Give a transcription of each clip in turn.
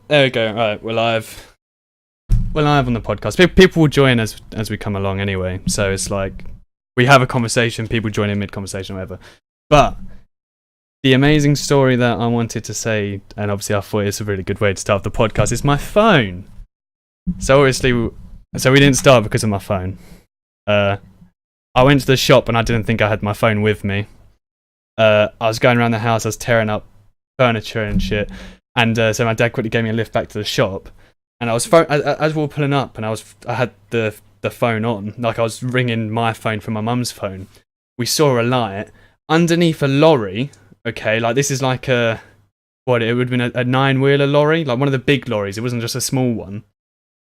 there we go. Right, we're live on the podcast. People will join as we come along anyway. So it's like we have a conversation, people join in mid conversation, whatever. But the amazing story that I wanted to say, and obviously I thought it's a really good way to start the podcast, is my phone. So obviously, we didn't start because of my phone. I went to the shop and I didn't think I had my phone with me. I was going around the house, I was tearing up furniture and shit, and so my dad quickly gave me a lift back to the shop, and I was as we were pulling up, and I had the phone on, like I was ringing my phone from my mum's phone. We saw a light underneath a lorry. Okay, like this is like it would have been a 9-wheeler lorry, like one of the big lorries. It wasn't just a small one,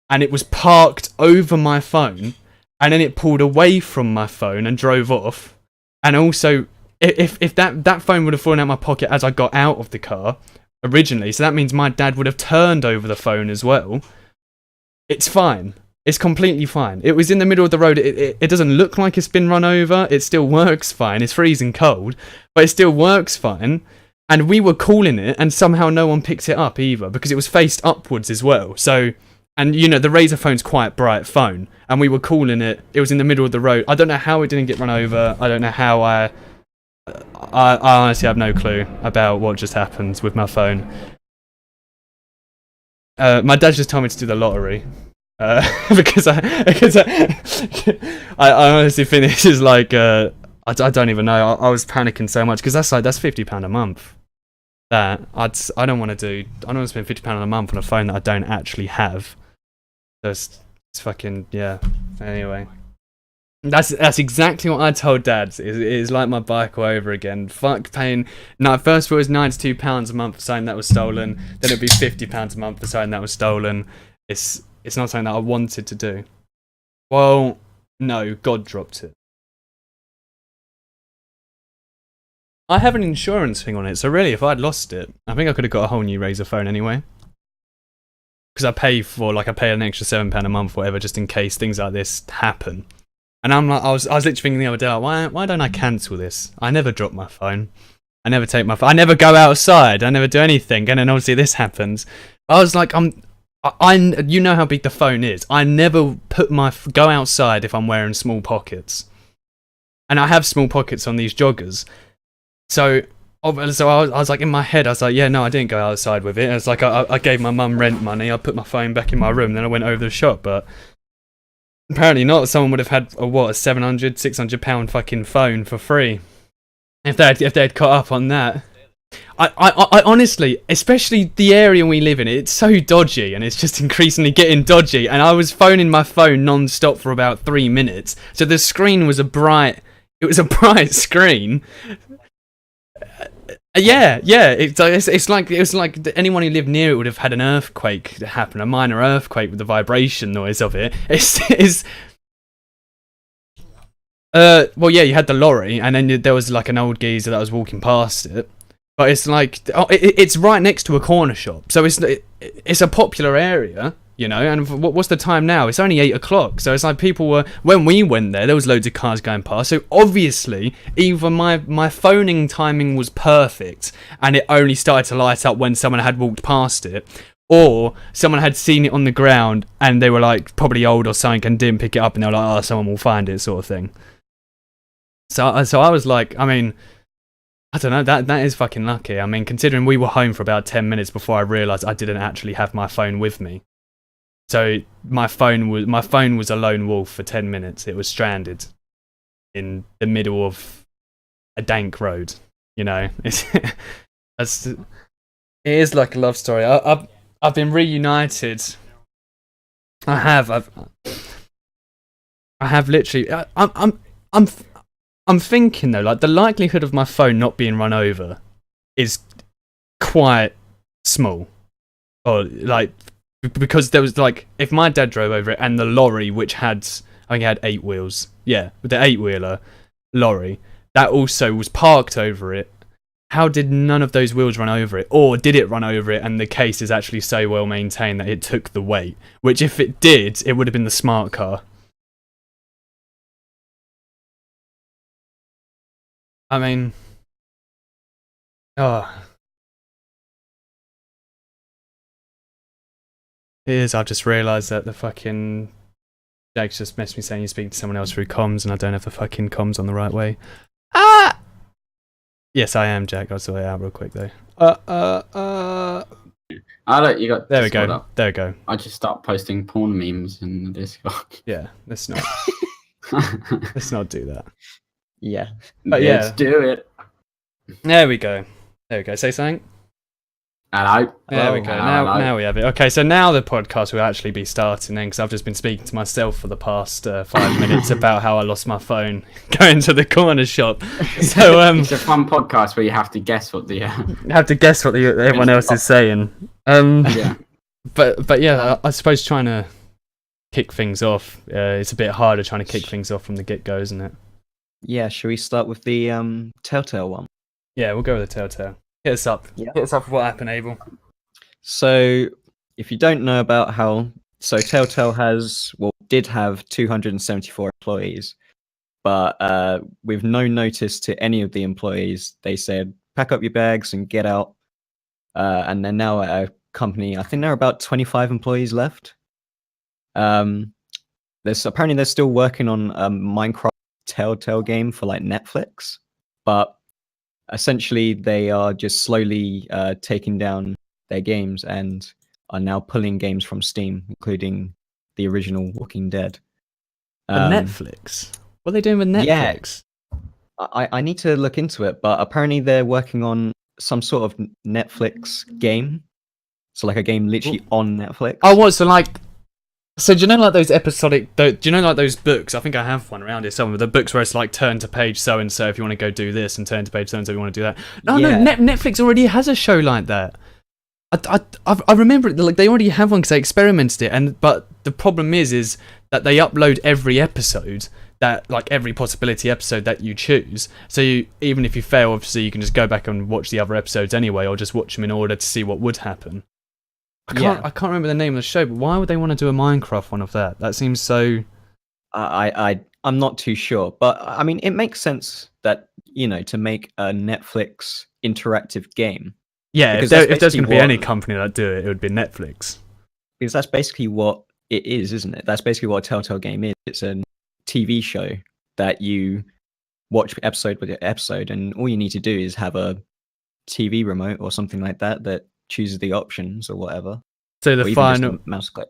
and it was parked over my phone, and then it pulled away from my phone and drove off. And also, if that phone would have fallen out of my pocket as I got out of the car originally, so that means my dad would have turned over the phone as well. It's fine. It's completely fine. It was in the middle of the road. It doesn't look like it's been run over. It still works fine. It's freezing cold, but it still works fine. And we were calling it, and somehow no one picked it up either, because it was faced upwards as well. So, and you know, the Razr phone's quite a bright phone, and we were calling it. It was in the middle of the road. I don't know how it didn't get run over. I don't know how I honestly have no clue about what just happened with my phone. My dad just told me to do the lottery. Because I honestly think this is like I don't even know. I was panicking so much because that's £50 a month. That I don't want to spend £50 a month on a phone that I don't actually have. So it's fucking, yeah. Anyway, that's exactly what I told Dad. It is like my bike all over again. Fuck paying. No, first it was £92 a month for something that was stolen. Then it'd be £50 a month for something that was stolen. It's not something that I wanted to do. Well, no, God dropped it. I have an insurance thing on it, so really, if I'd lost it, I think I could have got a whole new Razr phone anyway. Because I pay an extra £7 a month, whatever, just in case things like this happen. And I'm like, I was literally thinking the other day, like, why don't I cancel this? I never drop my phone. I never take my phone. I never go outside. I never do anything. And then obviously this happens. I was like, you know how big the phone is. I never go outside if I'm wearing small pockets. And I have small pockets on these joggers. So I was like, in my head, I was like, yeah, no, I didn't go outside with it. It's like I gave my mum rent money. I put my phone back in my room. Then I went over to the shop. But apparently not. Someone would have had a £600 fucking phone for free if they'd caught up on that. I honestly, especially the area we live in, it's so dodgy, and it's just increasingly getting dodgy. And I was phoning my phone non-stop for about 3 minutes, so the screen was a bright screen. Yeah. It's like anyone who lived near it would have had an earthquake happen, a minor earthquake with the vibration noise of it. Well, yeah, you had the lorry, and then there was like an old geezer that was walking past it. But it's like, it's right next to a corner shop, so it's a popular area, you know. And what's the time now? It's only 8 o'clock, so it's like when we went there was loads of cars going past. So obviously, either my phoning timing was perfect, and it only started to light up when someone had walked past it, or someone had seen it on the ground and they were like probably old or something and didn't pick it up, and they were like, oh, someone will find it, sort of thing. So I was like, I mean, I don't know, that is fucking lucky. I mean, considering we were home for about 10 minutes before I realised I didn't actually have my phone with me. So my phone was a lone wolf for 10 minutes. It was stranded in the middle of a dank road, you know. It is like a love story. I've been reunited. I have literally. I'm thinking though, like the likelihood of my phone not being run over is quite small, or like, because there was like, if my dad drove over it and the lorry, which I think it had 8 wheels, yeah, with the 8-wheeler lorry that also was parked over it, how did none of those wheels run over it? Or did it run over it and the case is actually so well maintained that it took the weight? Which, if it did, it would have been the smart car. I mean, oh, It is. I've just realised that the fucking Jake's just messaged me saying you're speaking to someone else through comms, and I don't have the fucking comms on the right way. Ah! Yes, I am, Jack. I'll sort it out real quick, though. Look, you got. There we Discord go. up. There we go. I just start posting porn memes in the Discord. Yeah, let's not. Let's not do that. Yeah. But Let's do it. There we go. There we go. Say something. Hello. There we go. Now we have it. Okay, so now the podcast will actually be starting then, because I've just been speaking to myself for the past 5 minutes about how I lost my phone going to the corner shop. So it's a fun podcast where you have to guess what the. you have to guess what everyone else is saying. Yeah. But yeah, I suppose trying to kick things off, it's a bit harder trying to kick things off from the get go, isn't it? Yeah, should we start with the Telltale one? Yeah, we'll go with the Telltale. Hit us up. Yeah. Hit us up with what happened, Abel. So, if you don't know about Telltale did have 274 employees, but with no notice to any of the employees, they said, pack up your bags and get out. And they're now at a company, I think there are about 25 employees left. They're still working on a Minecraft Telltale game for like Netflix, but essentially they are just slowly taking down their games and are now pulling games from Steam, including the original Walking Dead. Netflix? What are they doing with Netflix? Yeah, I need to look into it, but apparently they're working on some sort of Netflix game. So like a game literally on Netflix. Oh, what? So do you know like those episodic? Do you know like those books? I think I have one around here somewhere. The books where it's like turn to page so and so if you want to go do this, and turn to page so and so if you want to do that. No, Netflix already has a show like that. I remember it. Like they already have one because they experimented it, but the problem is that they upload every episode, that like every possibility episode that you choose. So even if you fail, obviously you can just go back and watch the other episodes anyway, or just watch them in order to see what would happen. I can't remember the name of the show, but why would they want to do a Minecraft one of that? That seems so. I'm not too sure, but I mean, it makes sense that to make a Netflix interactive game. Yeah, if there's going to be any company that do it, it would be Netflix. Because that's basically what it is, isn't it? That's basically what a Telltale game is. It's a TV show that you watch episode with episode, and all you need to do is have a TV remote or something like that chooses the options or whatever. So the final mouse click.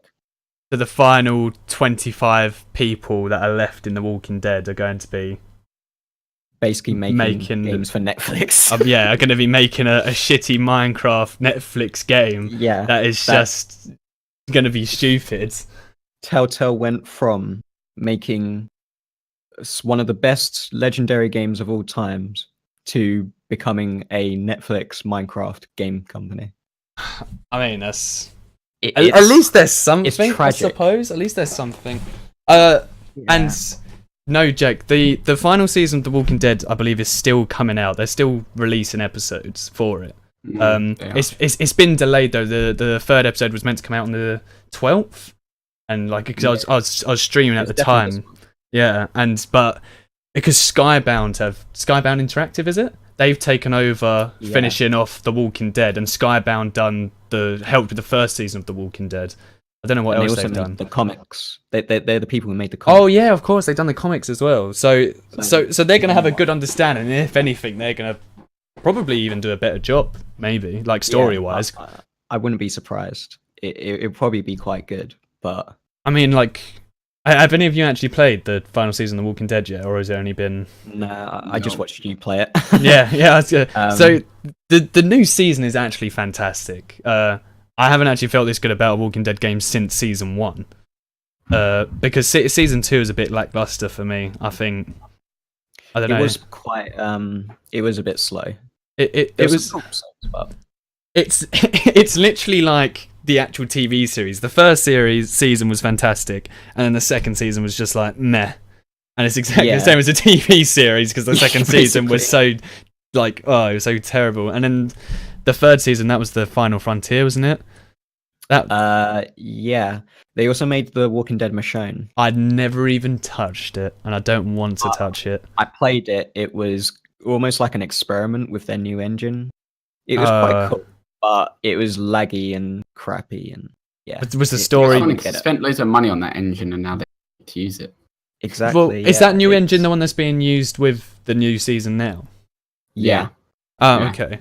So the final 25 people that are left in The Walking Dead are going to be basically making games for Netflix. Are going to be making a shitty Minecraft Netflix game. Yeah, that is just going to be stupid. Telltale went from making one of the best legendary games of all times to becoming a Netflix Minecraft game company. I mean, at least there's something, I suppose. At least there's something. And no, Jack, the final season of The Walking Dead, I believe, is still coming out. They're still releasing episodes for it. It's been delayed though. The third episode was meant to come out on the 12th, and like because I was streaming at the time. Yeah, but because Skybound Interactive, is it? They've taken over finishing off The Walking Dead, and Skybound helped with the first season of The Walking Dead. I don't know what else they've done. The comics. They're the people who made the comics. Oh yeah, of course they've done the comics as well. So they're gonna have a good understanding. And if anything, they're gonna probably even do a better job, maybe like story wise. I wouldn't be surprised. It'd probably be quite good. But I mean, like, have any of you actually played the final season of The Walking Dead yet, or has there only been? No, I just watched you play it. yeah. So the new season is actually fantastic. I haven't actually felt this good about a Walking Dead game since season 1. Because season 2 is a bit lackluster for me. I think. I don't know. It was quite. It was a bit slow. It was. But it's literally like the actual TV series. The first season was fantastic, and then the second season was just like meh. And it's exactly the same as a TV series because the second season was so it was so terrible. And then the third season, that was the Final Frontier, wasn't it? Yeah. They also made the Walking Dead Michonne. I'd never even touched it, and I don't want to touch it. I played it. It was almost like an experiment with their new engine. It was quite cool, but it was laggy and crappy, and yeah. But was the It- story? I Sonic get it. spent loads of money on that engine, and now they get to use it. Exactly. Well, is yeah, that new it's- engine the one that's being used with the new season now? Yeah. Oh, Yeah. okay.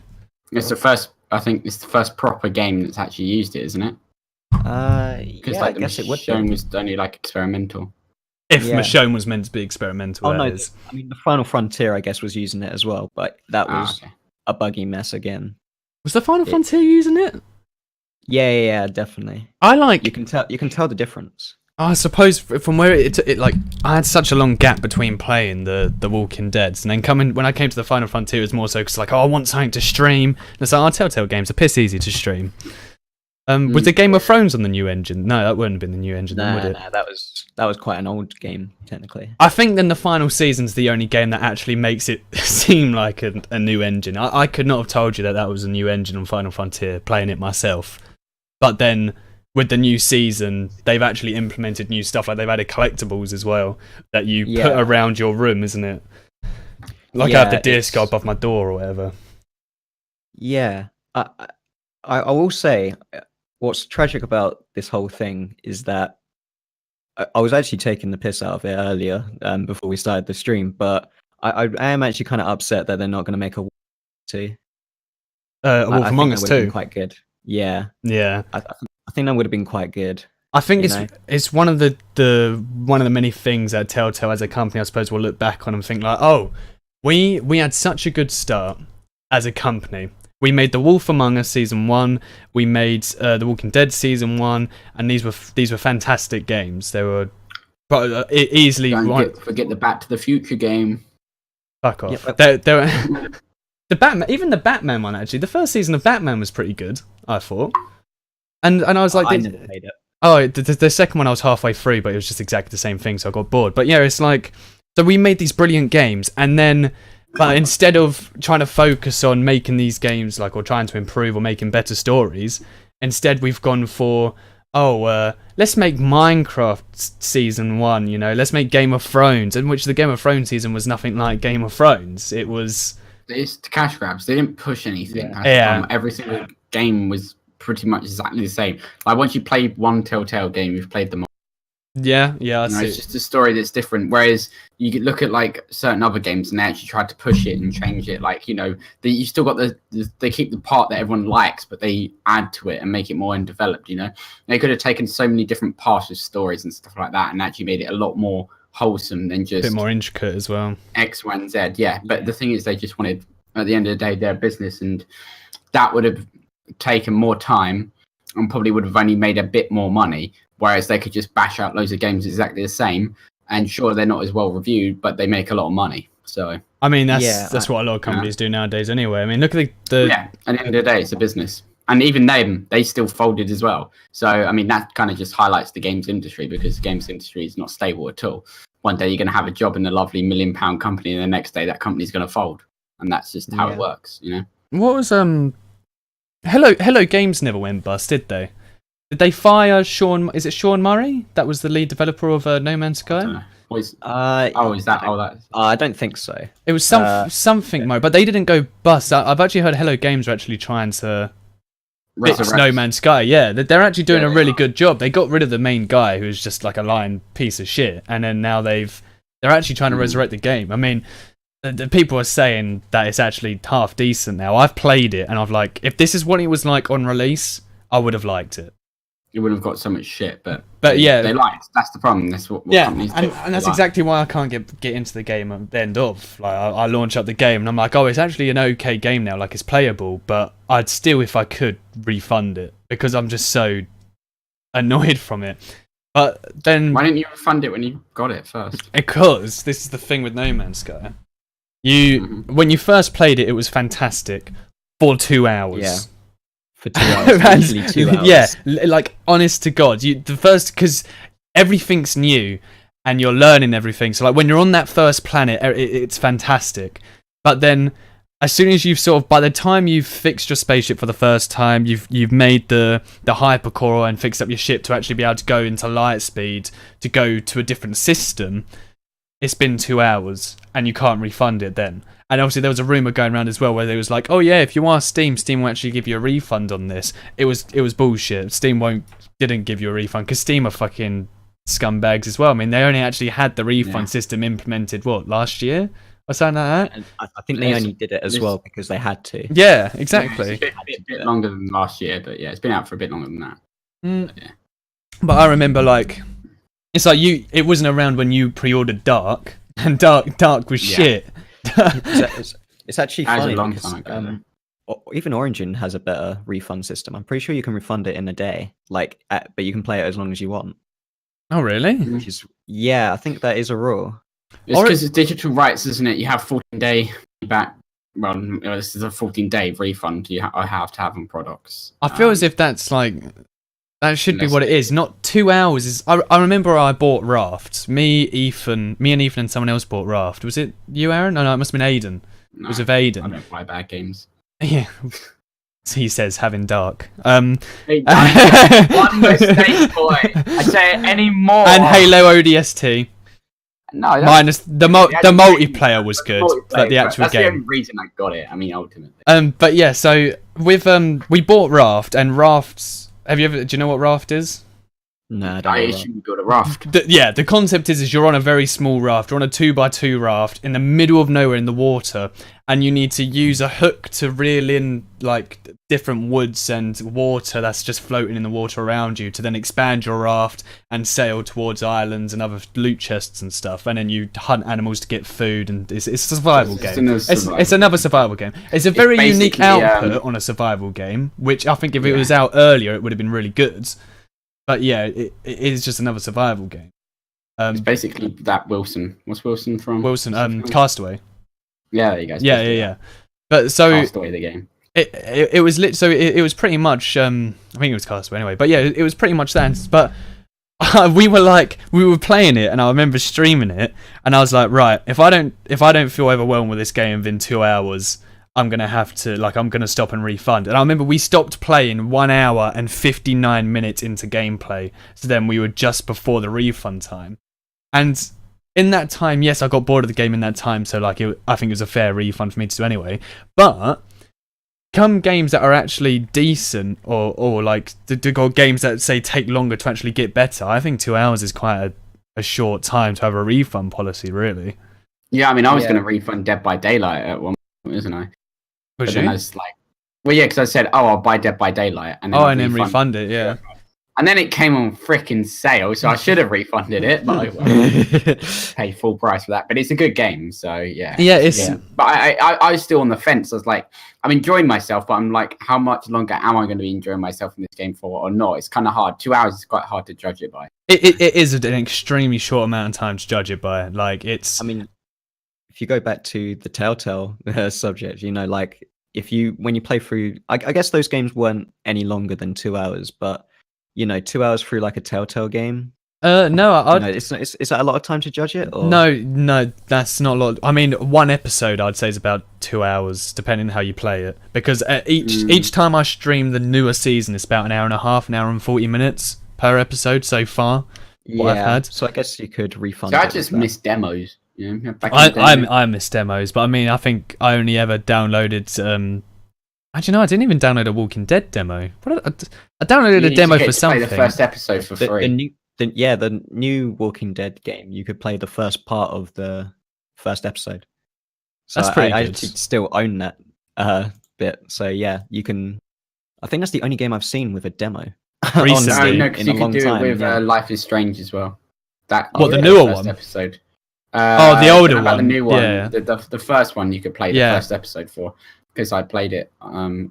It's the first. I think it's the first proper game that's actually used it, isn't it? Because Yeah, like I the guess it would Michonne be. was only like experimental. If Yeah. Michonne was meant to be experimental, Oh that no, is. I mean the Final Frontier, I guess, was using it as well, but that was Okay. a buggy mess again. Was the Final It- Frontier using it? Yeah, definitely. I like. You can tell the difference. I suppose from where it like I had such a long gap between playing the Walking Deads, and then when I came to the Final Frontier, it was more so because like, oh, I want something to stream. And it's like, our Telltale games are piss easy to stream. Was the Game of Thrones on the new engine? No, that wouldn't have been the new engine, then, would it? Nah, that was quite an old game technically. I think then the final season's the only game that actually makes it seem like a new engine. I could not have told you that was a new engine on Final Frontier playing it myself. But then with the new season, they've actually implemented new stuff. Like they've added collectibles as well that you put around your room, isn't it? Like I have the deer skull above my door or whatever. Yeah, I will say what's tragic about this whole thing is that I was actually taking the piss out of it earlier before we started the stream, but I am actually kind of upset that they're not going to make a Wolf 2. A Wolf Among Us that would have been 2. quite good. Yeah, Yeah. I think that would have been quite good. I think You know? it's one of the many things that Telltale as a company, I suppose, will look back on and think like, oh, we had such a good start as a company. We made The Wolf Among Us season 1. We made The Walking Dead season 1, and these were fantastic games. They were easily Forget the Back to the Future game. fuck off. Yeah, They were the Batman, even the Batman one actually. The first season of Batman was pretty good, I thought. And I was like, I never played it. oh, the second one I was halfway through, but it was just exactly the same thing, so I got bored. But yeah, it's like, so we made these brilliant games, and then, but instead of trying to focus on making these games, like, or trying to improve or making better stories, instead we've gone for, let's make Minecraft season 1, you know, let's make Game of Thrones, in which the Game of Thrones season was nothing like Game of Thrones. It was... It's cash grabs. They didn't push anything. Yeah. Every single game was pretty much exactly the same. Like once you play one Telltale game, you've played them all. Yeah, I You know, see. it's just a story that's different. Whereas you could look at like certain other games and they actually tried to push it and change it. Like, you know, you still got they keep the part that everyone likes, but they add to it and make it more undeveloped, you know. They could have taken so many different parts of stories and stuff like that and actually made it a lot more wholesome than just A bit more intricate as well. X, Y, and Z. Yeah, but the thing is, they just wanted, at the end of the day, their business, and that would have taken more time and probably would have only made a bit more money. Whereas they could just bash out loads of games exactly the same, and sure, they're not as well reviewed, but they make a lot of money. So I mean, that's what a lot of companies do nowadays anyway. I mean, look at the yeah, at the end of the day, it's a business. And even them, they still folded as well. So, I mean, that kind of just highlights the games industry, because the games industry is not stable at all. One day you're going to have a job in a lovely £1 million company, and the next day that company's going to fold. And that's just how it works, you know? What was Hello Games never went bust, did they? Did they fire Sean? Is it Sean Murray? That was the lead developer of No Man's Sky. Is that? I don't think so. It was something more, but they didn't go bust. I've actually heard Hello Games are actually trying to fix No Man's Sky. Yeah, they're actually doing a really good job. They got rid of the main guy, who was just like a lying piece of shit, and then now they're actually trying to resurrect the game. I mean, the people are saying that it's actually half decent now. I've played it, and I've like, if this is what it was like on release, I would have liked it. You would have got so much shit, but yeah, they liked. That's the problem. That's what companies do. And that's exactly why I can't get into the game at the end of. Like, I launch up the game and I'm like, oh, it's actually an okay game now. Like, it's playable, but I'd still, if I could, refund it because I'm just so annoyed from it. But then, why didn't you refund it when you got it first? Because this is the thing with No Man's Sky. When you first played it, it was fantastic for 2 hours. Yeah. For 2 hours, usually 2 hours. Yeah, like, honest to God, because everything's new and you're learning everything. So, like, when you're on that first planet, it's fantastic. But then, as soon as by the time you've fixed your spaceship for the first time, you've made the hypercore and fixed up your ship to actually be able to go into light speed to go to a different system, it's been 2 hours and you can't refund it then. And obviously there was a rumor going around as well where they was like, oh yeah, if you ask Steam will actually give you a refund on this. It was bullshit. Steam won't didn't give you a refund because Steam are fucking scumbags as well. I mean, they only actually had the refund Yeah. system implemented last year or something like that. And I think they only did it as well because they had to. Yeah, exactly. It's a bit longer than last year, but yeah, it's been out for a bit longer than that. Yeah. But I remember like it's like it wasn't around when you pre-ordered Dark, and Dark was shit. It's actually That was a funny long because time ago, even Origin has a better refund system. I'm pretty sure you can refund it in a day, but you can play it as long as you want. Oh really? Which is, yeah, I think that is a rule. It's because it's digital rights, isn't it? You have 14-day back. Well, this is a 14-day refund. I have to have on products. I feel as if that's like that should be what it is. Not 2 hours. I remember I bought Raft. Me and Ethan, and someone else bought Raft. Was it you, Aaron? No, it must have been Aiden. No, it was with Aiden. I don't buy bad games. Yeah. He says having Dark. Hey, one mistake, boy. I say it anymore. And Halo ODST. No, minus the multiplayer was good, but the actual that's game. the only reason I got it. I mean, ultimately. But yeah, so with we bought Raft, and Rafts. Do you know what Raft is? No, I don't I know assume you got a raft. The concept is you're on a very small raft. You're on a 2x2 raft in the middle of nowhere in the water, and you need to use a hook to reel in like different woods and water that's just floating in the water around you to then expand your raft and sail towards islands and other loot chests and stuff. And then you hunt animals to get food, and it's a survival game. It's another survival game. It's a very unique output on a survival game, which I think if it was out earlier, it would have been really good. But yeah, it is just another survival game. It's basically that Wilson. What's Wilson from? Wilson, Castaway. Yeah, there you go. Yeah. But so Castaway the game. It was lit. So it was pretty much. I think it was Castaway anyway. But yeah, it was pretty much that. But we were playing it, and I remember streaming it, and I was like, right, if I don't feel overwhelmed with this game within 2 hours, I'm gonna stop and refund. And I remember we stopped playing 1 hour and 59 minutes into gameplay. So then we were just before the refund time. And in that time, yes, I got bored of the game in that time. So I think it was a fair refund for me to do anyway. But come games that are actually decent, or like or games that say take longer to actually get better, I think 2 hours is quite a short time to have a refund policy, really. Yeah, I mean, I was going to refund Dead by Daylight at one point, isn't I? Was then I was like, well, yeah, because I said, I'll buy Dead by Daylight, and then refund it, yeah. And then it came on freaking sale, so I should have refunded it, but I won't pay full price for that. But it's a good game, so yeah. Yeah, But I was still on the fence. I was like, I'm enjoying myself, but I'm like, how much longer am I going to be enjoying myself in this game for, or not? It's kind of hard. 2 hours is quite hard to judge it by. It is an extremely short amount of time to judge it by. Like it's. I mean, if you go back to the Telltale subject, like when you play through, I guess those games weren't any longer than 2 hours, but 2 hours through like a Telltale game. No, is that a lot of time to judge it? Or? No, that's not a lot. I mean, one episode I'd say is about 2 hours, depending on how you play it. Because each time I stream the newer season, it's about an hour and a half, an hour and 40 minutes per episode so far. What I've had. So I guess you could refund. So I just miss demos. I miss demos, but I mean, I think I only ever downloaded. Actually, no, I didn't even download a Walking Dead demo. I downloaded a demo for something. Play the first episode for free. The new Walking Dead game, you could play the first part of the first episode. So that's pretty good. I actually still own that bit. So yeah, you can. I think that's the only game I've seen with a demo. Recently, no, because you can do it with Life is Strange as well. The newer one? Episode. The older one. The new one. Yeah. The first one you could play the first episode for, because I played it on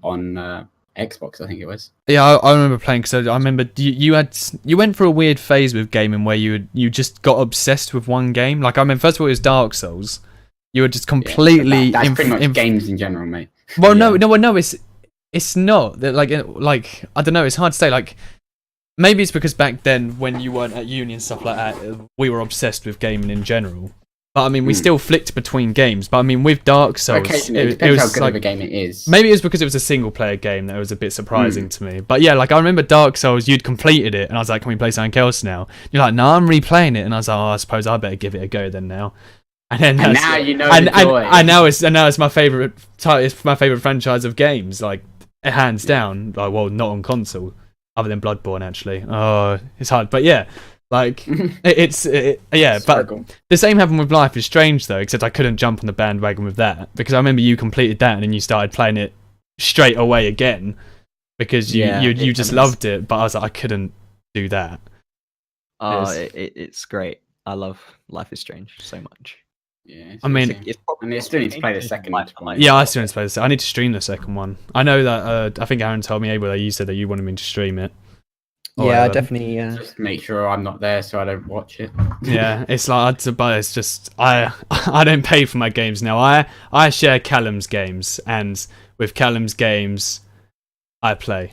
Xbox, I think it was. Yeah, I remember playing, because I remember you went through a weird phase with gaming where you just got obsessed with one game. Like I remember, first of all, it was Dark Souls. You were just completely. That's pretty much games in general, mate. Well, no, it's not. Like I don't know. It's hard to say. Like maybe it's because back then, when you weren't at uni and stuff like that, we were obsessed with gaming in general. But I mean, we still flicked between games. But I mean, with Dark Souls, it depends how good of a game it is. Maybe it was because it was a single player game that was a bit surprising to me. But yeah, like I remember Dark Souls, you'd completed it, and I was like, "Can we play something else now?" You're like, "No, I'm replaying it," and I was like, "Oh, I suppose I better give it a go then now." And then now you know the joy. And now it's my favorite. It's my favorite franchise of games, like hands down. Like, well, not on console. other than Bloodborne. Actually, oh, it's hard, but yeah, like yeah. Struggle. But the same happened with Life is Strange though, except I couldn't jump on the bandwagon with that because I remember you completed that and then you started playing it straight away again because you just loved it, but I was like I couldn't do that. Oh, it's great. I love Life is Strange so much. Yeah, I mean, and they still need to play the second one. Yeah, I still need to play this. I need to stream the second one. I know that. I think Aaron told me, Abel, that you said that you wanted me to stream it. Yeah, I definitely. Just make sure I'm not there so I don't watch it. Yeah, it's like, but it's just I don't pay for my games now. I share Callum's games, and with Callum's games, I play.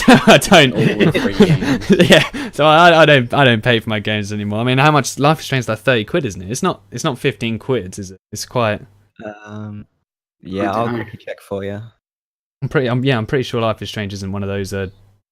I don't. Yeah, so I don't pay for my games anymore. I mean, how much Life is Strange is like 30 quid, isn't it? It's not 15 quid, is it? It's quite. Yeah, I'll quickly check for you. I'm pretty sure Life is Strange isn't one of those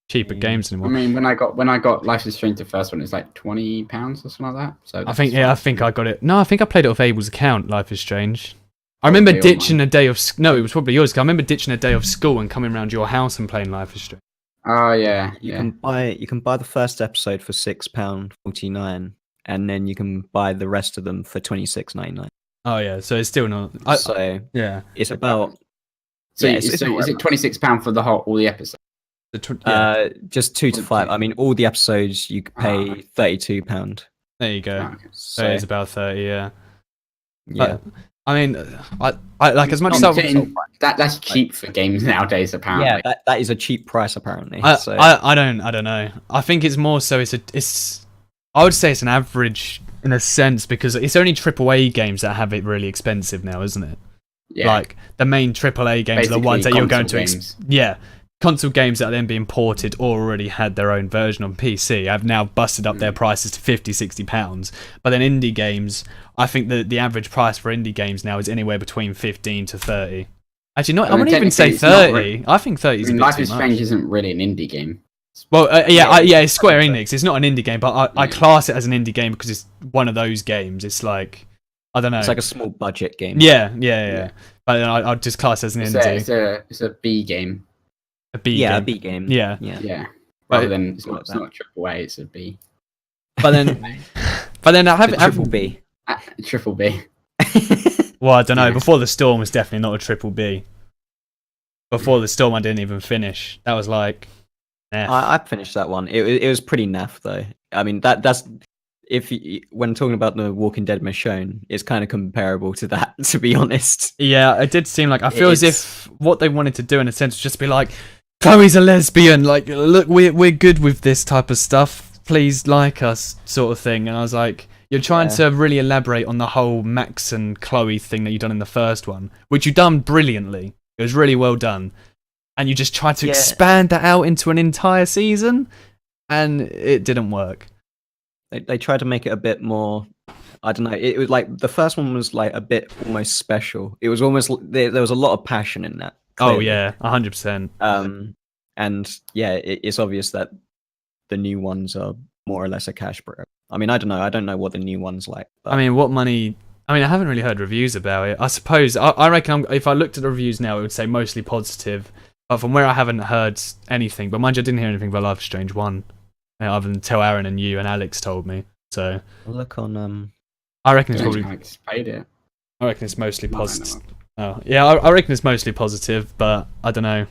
cheaper games anymore. I mean, when I got Life is Strange the first one, it's like £20 or something like that. So I think I got it. No, I think I played it off Abel's account. Life is Strange. I remember ditching a day of no, it was probably yours. 'Cause I remember ditching a day of school and coming around your house and playing Life is Strange. Oh yeah, you can buy the first episode for £6.49, and then you can buy the rest of them for £26.99. Oh yeah, so it's still not. Yeah, it's about. So is it £26 for all the episodes? Just 2 to 5. I mean, all the episodes you could pay £32. There you go. Oh, okay. So it's about 30. Yeah. Yeah. I mean, I like as much as that's cheap for games nowadays. Apparently, yeah, that is a cheap price. Apparently, I don't know. I think it's more so I would say it's an average in a sense because it's only AAA games that have it really expensive now, isn't it? Yeah. Like the main AAA games Basically, are the ones that you're going to games. console games that are then being ported or already had their own version on PC have now busted up their prices to £50-60. But then indie games, I think the average price for indie games now is anywhere between 15 to 30. Actually, I wouldn't even say 30. I think 30 is a bit Life too is much. Strange isn't really an indie game. Well, it's Square Enix. It's not an indie game, but I class it as an indie game because it's one of those games. It's like, I don't know. It's like a small budget game. Yeah. But I'd just class it as an indie. It's a B game. A B game. A B game. Yeah. Rather than it's not a triple A, it's a B. But then I have triple B. Triple B. Well, I don't know. Before the Storm was definitely not a triple B. Before the Storm, I didn't even finish. That was like. I finished that one. It was pretty naff though. I mean that's when talking about the Walking Dead Michonne, it's kind of comparable to that, to be honest. Yeah, it did seem like I feel as if what they wanted to do in a sense was just be like, Chloe's a lesbian. Like, look, we're good with this type of stuff. Please like us, sort of thing. And I was like, you're trying to really elaborate on the whole Max and Chloe thing that you done in the first one, which you done brilliantly. It was really well done. And you just tried to expand that out into an entire season, and it didn't work. They tried to make it a bit more. I don't know. It was like the first one was like a bit almost special. It was almost there was a lot of passion in that. Clearly. Oh yeah, 100%. And yeah, it's obvious that the new ones are more or less a cash grab. I mean, I don't know. I don't know what the new one's like. But... I mean, what money? I mean, I haven't really heard reviews about it. I suppose I reckon if I looked at the reviews now, it would say mostly positive. But from where I haven't heard anything, but mind you, I didn't hear anything about Life is Strange 1, other than tell Aaron and you and Alex told me. So look on. I reckon it's probably. Alex played it. I reckon it's mostly positive. Oh yeah, I reckon it's mostly positive, but I don't know.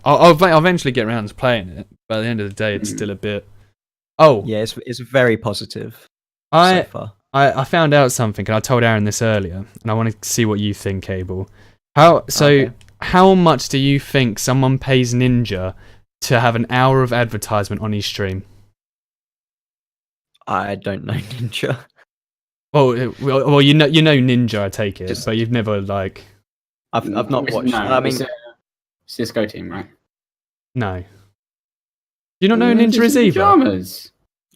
I'll eventually get around to playing it, but at the end of the day, it's still a bit. Oh yeah, it's very positive. So far. I found out something, and I told Aaron this earlier, and I want to see what you think, Abel. How much do you think someone pays Ninja to have an hour of advertisement on his stream? I don't know Ninja. Well, you know Ninja, I take it, but you've never like. I've not watched. No, I mean, Cisco team, right? No. You don't know Ninja is either. Pajamas.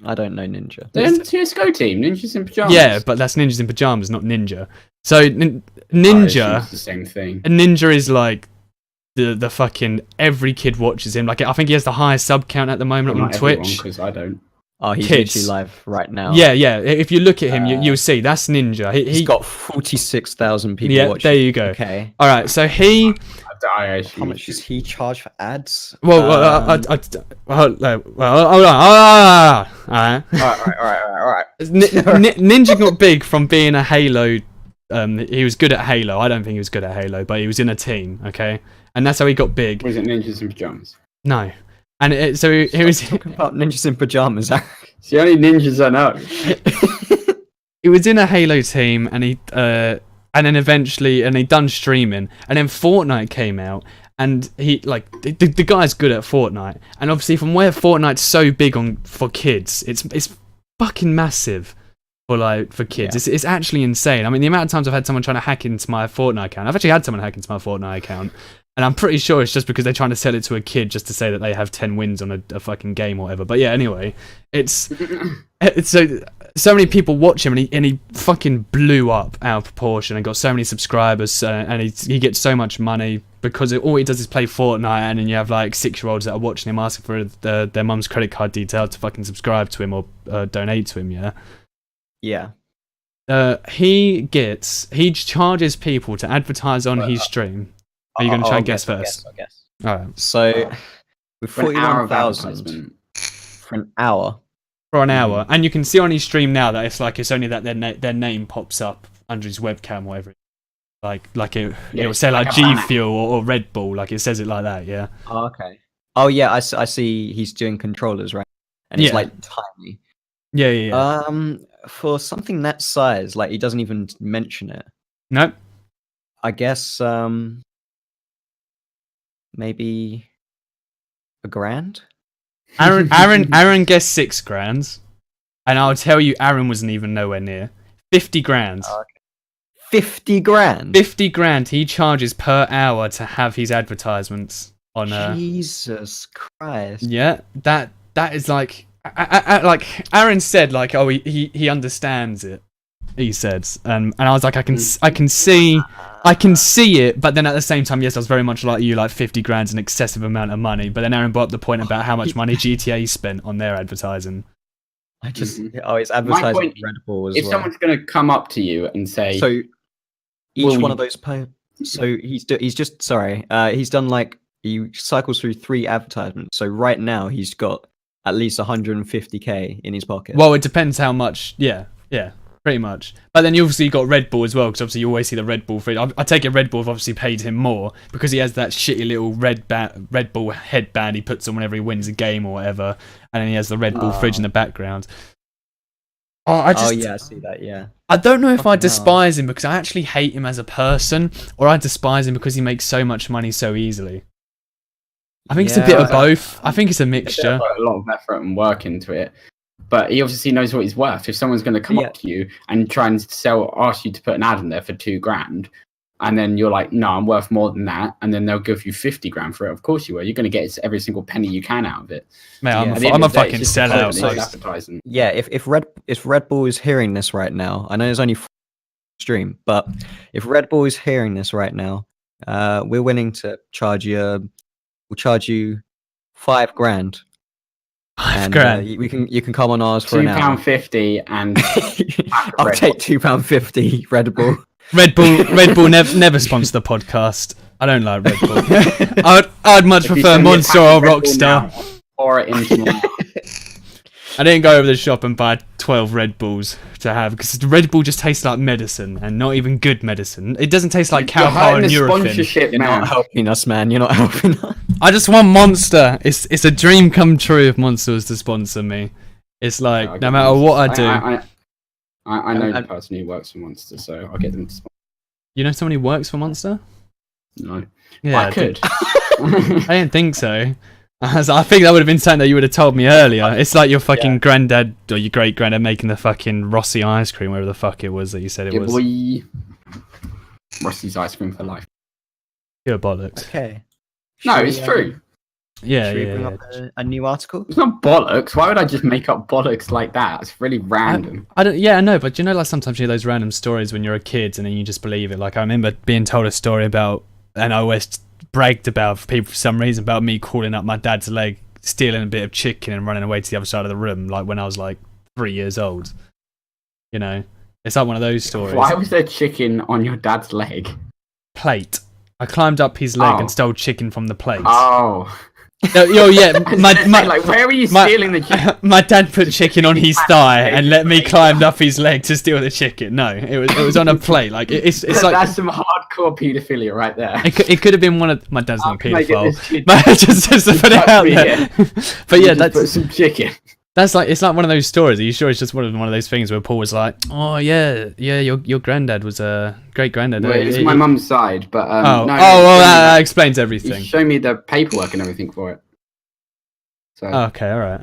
I don't know Ninja. They're in Cisco team. Ninjas in pajamas. Yeah, but that's Ninjas in pajamas, not Ninja. So Ninja. It's the same thing. Ninja is like the fucking every kid watches him. Like I think he has the highest sub count at the moment on Twitch. Because I don't. Oh, he's literally live right now. Yeah. If you look at him, you'll see that's Ninja. He's got 46,000 people watching. There you go. Okay. All right. So he I How assume much does he charge for ads? Well, hold on. All right. Ninja got big from being a Halo. He was good at Halo. I don't think he was good at Halo, but he was in a team. Okay, and that's how he got big. Was it Ninjas in Pajamas? No, and he was talking about ninjas in pajamas. It's the only ninjas I know. he was in a Halo team, and he and then eventually, and he done streaming, and then Fortnite came out, and he like the guy's good at Fortnite, and obviously from where Fortnite's so big for kids, it's fucking massive for kids. Yeah. It's actually insane. I mean, the amount of times I've had someone trying to hack into my Fortnite account. I've actually had someone hack into my Fortnite account, and I'm pretty sure it's just because they're trying to sell it to a kid just to say that they have 10 wins on a fucking game or whatever. But yeah, anyway, it's so many people watch him, and he fucking blew up out of proportion and got so many subscribers, and he gets so much money because all he does is play Fortnite, and then you have like 6-year-olds that are watching him asking for their mum's credit card detail to fucking subscribe to him or donate to him. Yeah. He charges people to advertise on his stream. Are you going to try and guess first? I'll guess. All right. So with For an hour of 41,000 advertisement. for an hour. For an hour, and you can see on his stream now that it's only that their name pops up under his webcam, whatever. It will say like like a G banner. Fuel or Red Bull, like it says it like that. Yeah. Oh, okay. Oh yeah, I see. He's doing controllers, right? And it's Yeah. like tiny. Yeah. For something that size, like he doesn't even mention it. Nope. I guess maybe $1,000. Aaron guessed $6,000, and I'll tell you, Aaron wasn't even nowhere near. 50 grand. 50 grand. 50 grand he charges per hour to have his advertisements on. Jesus Christ. Yeah, that is like, like Aaron said, like, oh, he understands it. He said, and I was like, I can see it, but then at the same time, yes, I was very much like you, like 50 grand's an excessive amount of money. But then Aaron brought up the point about how much money GTA spent on their advertising. I just it's advertising point, Red Bull as if well. someone's going to come up to you and say, So each Will one you- of those so he's done like, he cycles through 3 advertisements. So right now he's got at least 150k in his pocket. Well, it depends how much. Yeah, pretty much. But then you obviously got Red Bull as well, because obviously you always see the Red Bull fridge. I take it Red Bull have obviously paid him more because he has that shitty little Red Bull headband he puts on whenever he wins a game or whatever, and then he has the Red Bull fridge in the background. I see that. Yeah. I don't know if I Fucking hell. despise him because I actually hate him as a person, or I despise him because he makes so much money so easily. I think it's a bit of both. I think it's a mixture. put a lot of effort and work into it. But he obviously knows what he's worth. If someone's going to come up to you and try and ask you to put an ad in there for $2,000, and then you're like, no, I'm worth more than that, and then they'll give you 50 grand for it. Of course you will. You're going to get every single penny you can out of it. Man, Yeah. I'm a fucking sellout. It's So. advertising. Yeah, if Red Bull is hearing this right now, I know there's only 4 stream, but if Red Bull is hearing this right now, we're willing to charge you. We'll charge you $5,000. $5,000. You can come on ours for an hour. £2.50 and I'll take £2.50 Red Bull. Red Bull never sponsor the podcast. I don't like Red Bull. I'd much If you prefer send me a Monster pack or of Red Bull Rockstar. now, pour it into my I didn't go over the shop and buy 12 Red Bulls to have because Red Bull just tastes like medicine and not even good medicine. It doesn't taste like You're Calpol hurting and the Nurofen. sponsorship, You're man. not helping us, man. You're not helping us. I just want Monster. It's a dream come true if Monster was to sponsor me. It's like no matter what I do. I know the person who works for Monster, so I'll get them to sponsor. You know somebody who works for Monster? No. Yeah, I could. I didn't think so. I think that would have been something that you would have told me earlier. It's like your fucking granddad or your great granddad making the fucking Rossi ice cream, whatever the fuck it was that you said it Yeah, was. boy. Rusty's ice cream for life. Pure bollocks. Okay. No, Should it's we, true. Yeah, Should we yeah. bring yeah. up a new article? It's not bollocks. Why would I just make up bollocks like that? It's really random. I don't. Yeah, I know, but you know, like sometimes you hear those random stories when you're a kid, and then you just believe it. Like I remember being told a story about, and I always bragged about for people for some reason about me calling up my dad's leg, stealing a bit of chicken, and running away to the other side of the room, like when I was like 3 years old. You know, it's like one of those stories. Why was there chicken on your dad's leg? Plate. I climbed up his leg Oh. and stole chicken from the plate. Oh. No, yeah, Like, where are you stealing the chicken? my dad put chicken on his thigh and let me climb up his leg to steal the chicken. No, it was on a plate. Like it's like that's some hardcore paedophilia right there. it could have been one of my dad's How not can I get paedophile. this kid But just to put it out there. But yeah, Just put that's some chicken. it's like one of those stories. Are you sure it's just one of those things where Paul was like, oh yeah, your granddad was a great granddad. Well, it's my mum's side, but Well, no, that explains he everything. showed me the paperwork and everything for it. So Okay, all right.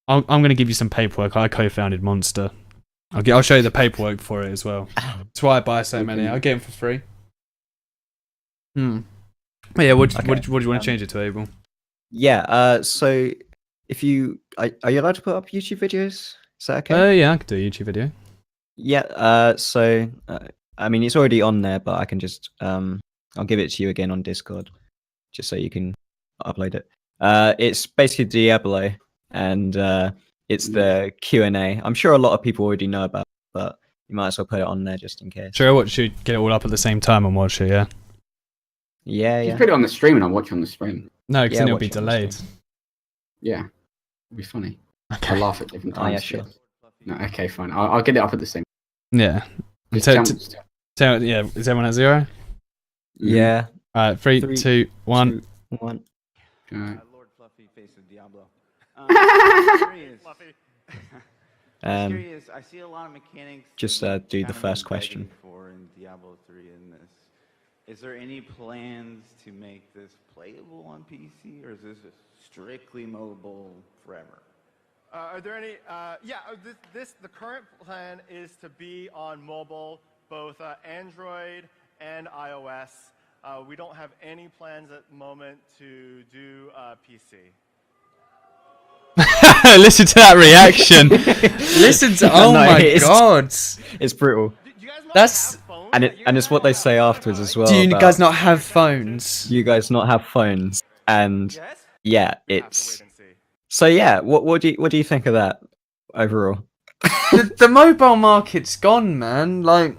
I'm gonna give you some paperwork. I co-founded Monster. I'll show you the paperwork for it as well. That's why I buy so many. I get them for free. But yeah, what do you want to change it to, Abel? Yeah. So if you are you allowed to put up YouTube videos? Is that okay? Yeah, I could do a YouTube video. Yeah. So I mean, it's already on there, but I can just I'll give it to you again on Discord, just so you can upload it. It's basically Diablo, and it's the Q&A. I'm sure a lot of people already know about it, but you might as well put it on there just in case. Sure, what should get it all up at the same time and watch it? Yeah. Yeah. just put it on the stream and I'll watch it on the stream. No, because then it'll watch be it on the delayed. stream. Yeah, it'll be funny. Okay. I'll laugh at different Oh, times. yeah, sure. No, okay, fine. I'll get it up at the same. Yeah. Just So, jumps- yeah, is everyone at 0? Yeah. All right, 3, 2, 1. 2, 1. Alright. Lord Fluffy, face of Diablo. Curious. Curious. I see a lot of mechanics. Just that do kind the of first been question. begging for in Diablo 3 in this. Is there any plans to make this playable on PC, or is this strictly mobile forever? Are there any? The current plan is to be on mobile, both Android and iOS. We don't have any plans at the moment to do PC. Listen to that reaction. Listen to. Oh No, my it's- god. It's brutal. Do you guys not That's- have phones And that you it's what they guys say have? afterwards as well. Do you about guys not have phones? You guys not have phones, and Yes? yeah, Have to it's wait and see. so yeah. What do you think of that overall? The mobile market's gone, man. Like,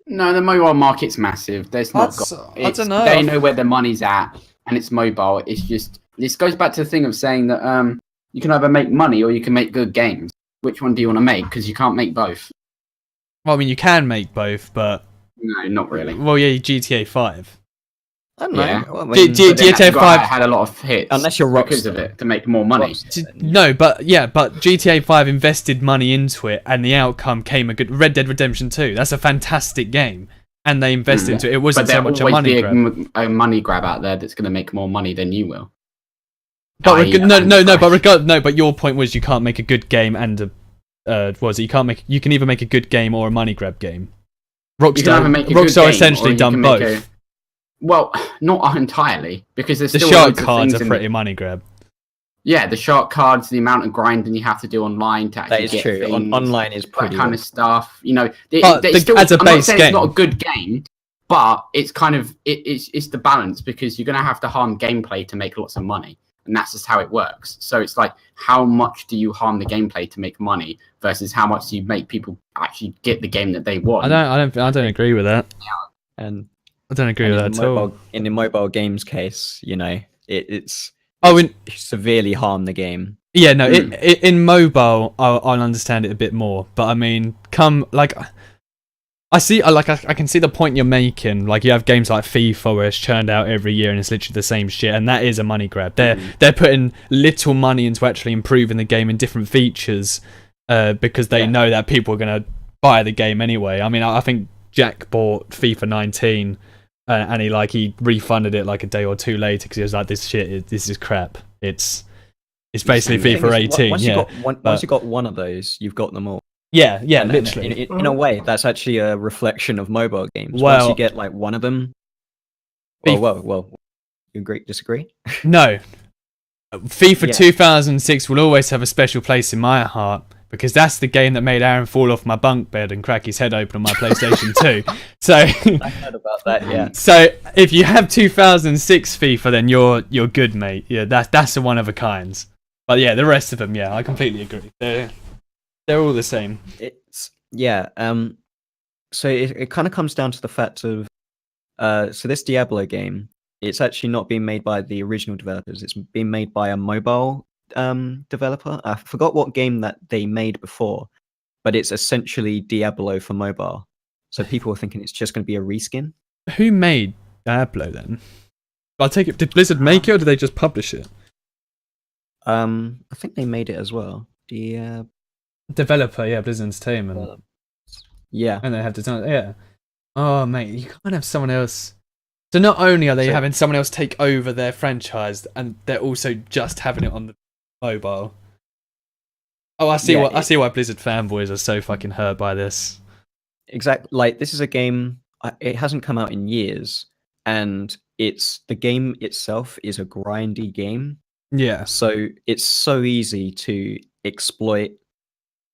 No, the mobile market's massive. There's not. I don't know. They know where the money's at, and it's mobile. It's just this goes back to the thing of saying that you can either make money or you can make good games. Which one do you want to make? Because you can't make both. well, I mean, you can make both, but No, not really. well, yeah, GTA 5. I don't know. Yeah. Well, I G- mean, G- But then GTA that guy 5 had a lot of hits Unless you're because Rockstar. of it to make more money. No, but GTA 5 invested money into it, and the outcome came a good. Red Dead Redemption 2. That's a fantastic game, and they invested into it. It wasn't But so there'll much a always money be grab. a money grab out there that's going to make more money than you will. But i.e. But your point was you can't make a good game and a you can either make a good game or a money grab game. You can either make a good Rockstar game, essentially or you done can make both. Well, not entirely, because there's The still shark loads of cards things are in pretty money grab. Yeah, the shark cards, the amount of grinding you have to do online to actually that is get true. things, Online is that pretty kind of stuff. You know, But as a I'm base not saying game. it's not a good game, but it's kind of it's the balance, because you're going to have to harm gameplay to make lots of money, and that's just how it works. So it's like, how much do you harm the gameplay to make money versus how much do you make people actually get the game that they want? I don't agree with that. and I don't agree with that at all. in the mobile games case, you know, it's Oh, severely harm the game. yeah, no. In mobile, I'll understand it a bit more. But I mean, I can see the point you're making. Like, you have games like FIFA where it's churned out every year and it's literally the same shit, and that is a money grab. They're putting little money into actually improving the game and different features, because they know that people are gonna buy the game anyway. I mean, I think Jack bought FIFA 19, and he refunded it like a day or two later because he was like, this is crap. It's basically The thing FIFA is, 18. once Yeah, once you got one of those, you've got them all. yeah, And literally. in a way, that's actually a reflection of mobile games. Well- Once you get like one of them. Well, you disagree? No. FIFA Yeah. 2006 will always have a special place in my heart, because that's the game that made Aaron fall off my bunk bed and crack his head open on my PlayStation 2. So, I heard about that. Yeah. so if you have 2006 FIFA, then you're good, mate. Yeah, that's a one of a kind. But yeah, the rest of them, yeah, I completely agree. They're all the same. It's yeah. So it kind of comes down to the fact of So this Diablo game, it's actually not being made by the original developers. It's being made by a mobile developer. I forgot what game that they made before, but it's essentially Diablo for mobile. So people are thinking it's just going to be a reskin. Who made Diablo then? I take it. Did Blizzard make it, or did they just publish it? I think they made it as well. Developer, yeah, Blizzard Entertainment. Yeah. And they have design. Yeah. Oh mate, you can't have someone else. So not only are they having someone else take over their franchise, and they're also just having it on the mobile. Oh, I see why Blizzard fanboys are so fucking hurt by this. Exactly. Like, this is a game. It hasn't come out in years, and the game itself is a grindy game. Yeah. So it's so easy to exploit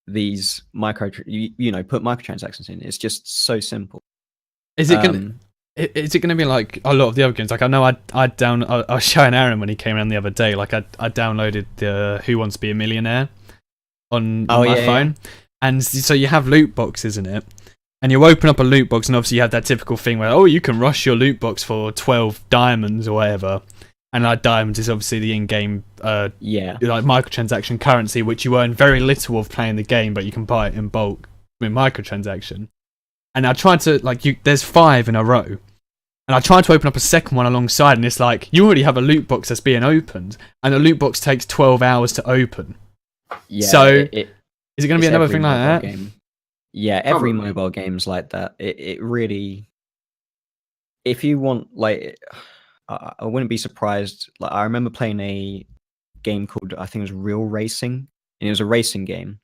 these put microtransactions in. It's just so simple. Is it gonna be like a lot of the other games? Like, I know I was showing Aaron when he came around the other day. Like, I downloaded the Who Wants to Be a Millionaire on my phone, and so you have loot boxes in it, and you open up a loot box, and obviously you have that typical thing where you can rush your loot box for 12 diamonds or whatever. And like, diamonds is obviously the in-game like microtransaction currency, which you earn very little of playing the game, but you can buy it in bulk with microtransaction. And I tried to there's 5 in a row, and I tried to open up a second one alongside, and it's like you already have a loot box that's being opened, and the loot box takes 12 hours to open. Yeah. So is it going to be another thing like that? Game. Yeah, every mobile game's like that. It really, if you want, like, I wouldn't be surprised. Like, I remember playing a game called, I think it was Real Racing, and it was a racing game.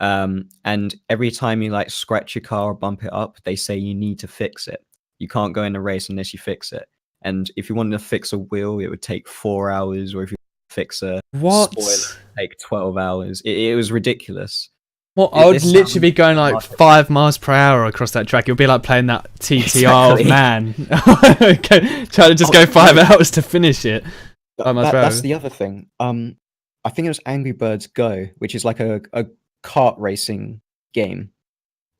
And every time you like scratch your car or bump it up, they say you need to fix it. You can't go in a race unless you fix it. And if you wanted to fix a wheel, it would take 4 hours, or if you fix a spoiler, it would take 12 hours. It was ridiculous. I would literally be going like 5 miles per hour across that track. It would be like playing that TTR of man. Trying to just go 5 hours to finish it. That's the other thing. I think it was Angry Birds Go, which is like a kart racing game.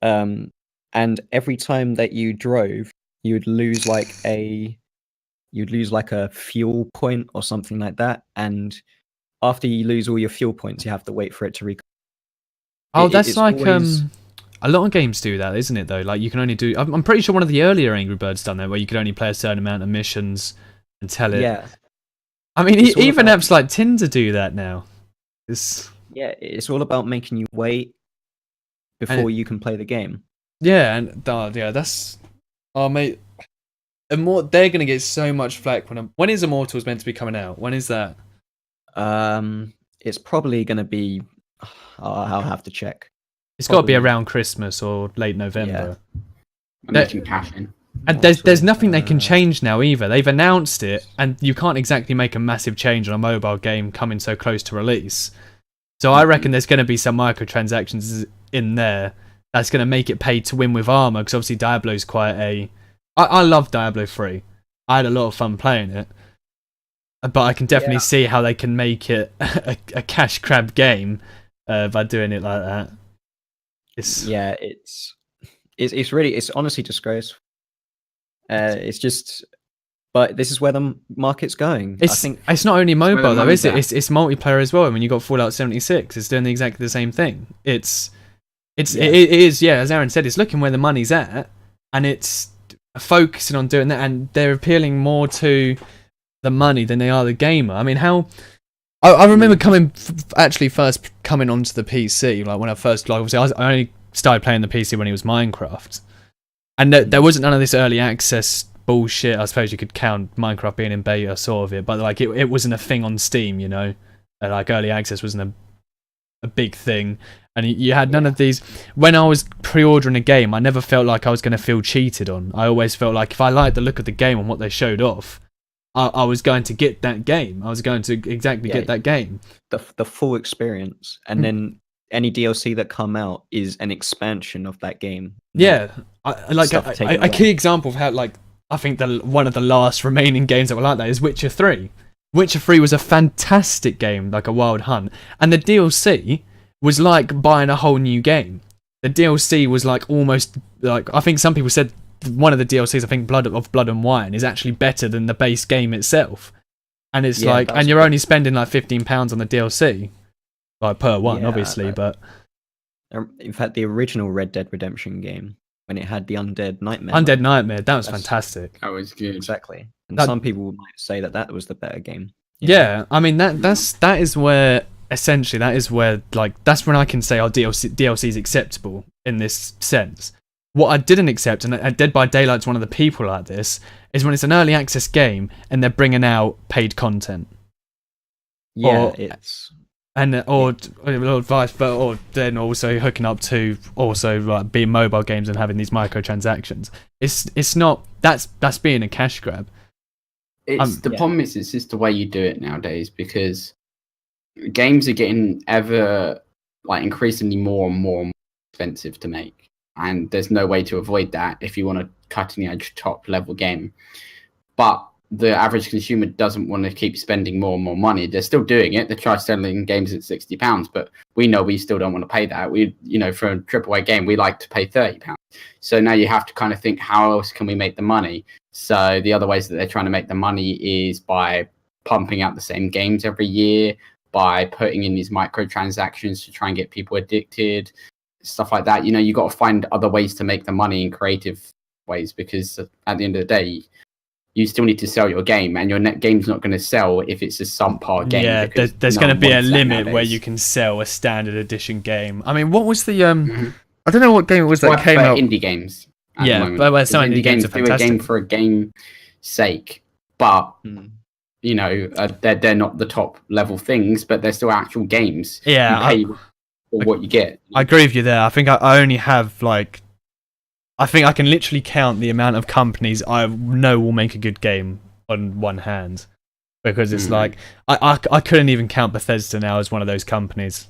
And every time that you drove, you'd lose like a fuel point or something like that. And after you lose all your fuel points, you have to wait for it to recover. That's like always... a lot of games do that, isn't it? Though, like you can only do. I'm pretty sure one of the earlier Angry Birds done that, where you could only play a certain amount of missions and tell it. Yeah. I mean, even apps like Tinder do that now. It's all about making you wait before you can play the game. Yeah, and that's mate. They're gonna get so much flack when is Immortals meant to be coming out? When is that? It's probably gonna be. I'll have to check. It's got to be around Christmas or late November. Making cash in. And there's nothing they can change now either. They've announced it, and you can't exactly make a massive change on a mobile game coming so close to release. So I reckon there's going to be some microtransactions in there that's going to make it pay to win with armor, because obviously Diablo's quite a... I love Diablo 3. I had a lot of fun playing it. But I can definitely see how they can make it a cash grab game by doing it like that. It's honestly disgraceful. It's just, but this is where the market's going. I think it's not only mobile though, is it? It's multiplayer as well. I mean, you got Fallout 76. It's doing exactly the same thing. It is, as Aaron said, it's looking where the money's at, and it's focusing on doing that, and they're appealing more to the money than they are the gamer. I mean, I remember first coming onto the PC, like when I first, obviously I only started playing the PC when it was Minecraft, and there wasn't none of this early access bullshit. I suppose you could count Minecraft being in beta, sort of it, but like it wasn't a thing on Steam, you know, like early access wasn't a big thing, and you had none of these. When I was pre-ordering a game, I never felt like I was going to feel cheated on. I always felt like if I liked the look of the game and what they showed off, I was going to get that game. I was going to get that game. The full experience. And then any DLC that come out is an expansion of that game. Yeah. A key example of how, like, I think one of the last remaining games that were like that is Witcher 3. Witcher 3 was a fantastic game, like a Wild Hunt. And the DLC was like buying a whole new game. The DLC was like almost, like, I think some people said one of the DLCs, I think Blood and Wine, is actually better than the base game itself. And it's like, and you're only spending like £15 on the DLC, like per one, obviously. But in fact, the original Red Dead Redemption game, when it had the Undead Nightmare, that was fantastic. That was good. Exactly. And some people might say that was the better game. Yeah, I mean that is where essentially like that's when I can say DLC is acceptable in this sense. What I didn't accept, and Dead by Daylight's one of the people like this, is when it's an early access game and they're bringing out paid content. Yeah, or then also hooking up to also like being mobile games and having these microtransactions. It's not that's being a cash grab. The problem is it's just the way you do it nowadays, because games are getting ever like increasingly more and more expensive to make, and there's no way to avoid that if you want a cutting edge top level game. But the average consumer doesn't want to keep spending more and more money. They're still doing it. They try selling games at £60, but we know we still don't want to pay that. We, for a AAA game, we like to pay £30. So now you have to kind of think, how else can we make the money? So the other ways that they're trying to make the money is by pumping out the same games every year, by putting in these microtransactions to try and get people addicted, stuff like that. You got to find other ways to make the money in creative ways, because at the end of the day, you still need to sell your game, and your game's not going to sell if it's a subpar game. Yeah, there's going to be a limit where you can sell a standard edition game. I mean, what was the I don't know what game it was that came out. Indie games. Yeah, but some indie games are fantastic. Do a game for a game's sake, but they're not the top level things, but they're still actual games. Yeah, you pay for what you get. I agree with you there. I think I only have I think I can literally count the amount of companies I know will make a good game on one hand, because it's like I couldn't even count Bethesda now as one of those companies.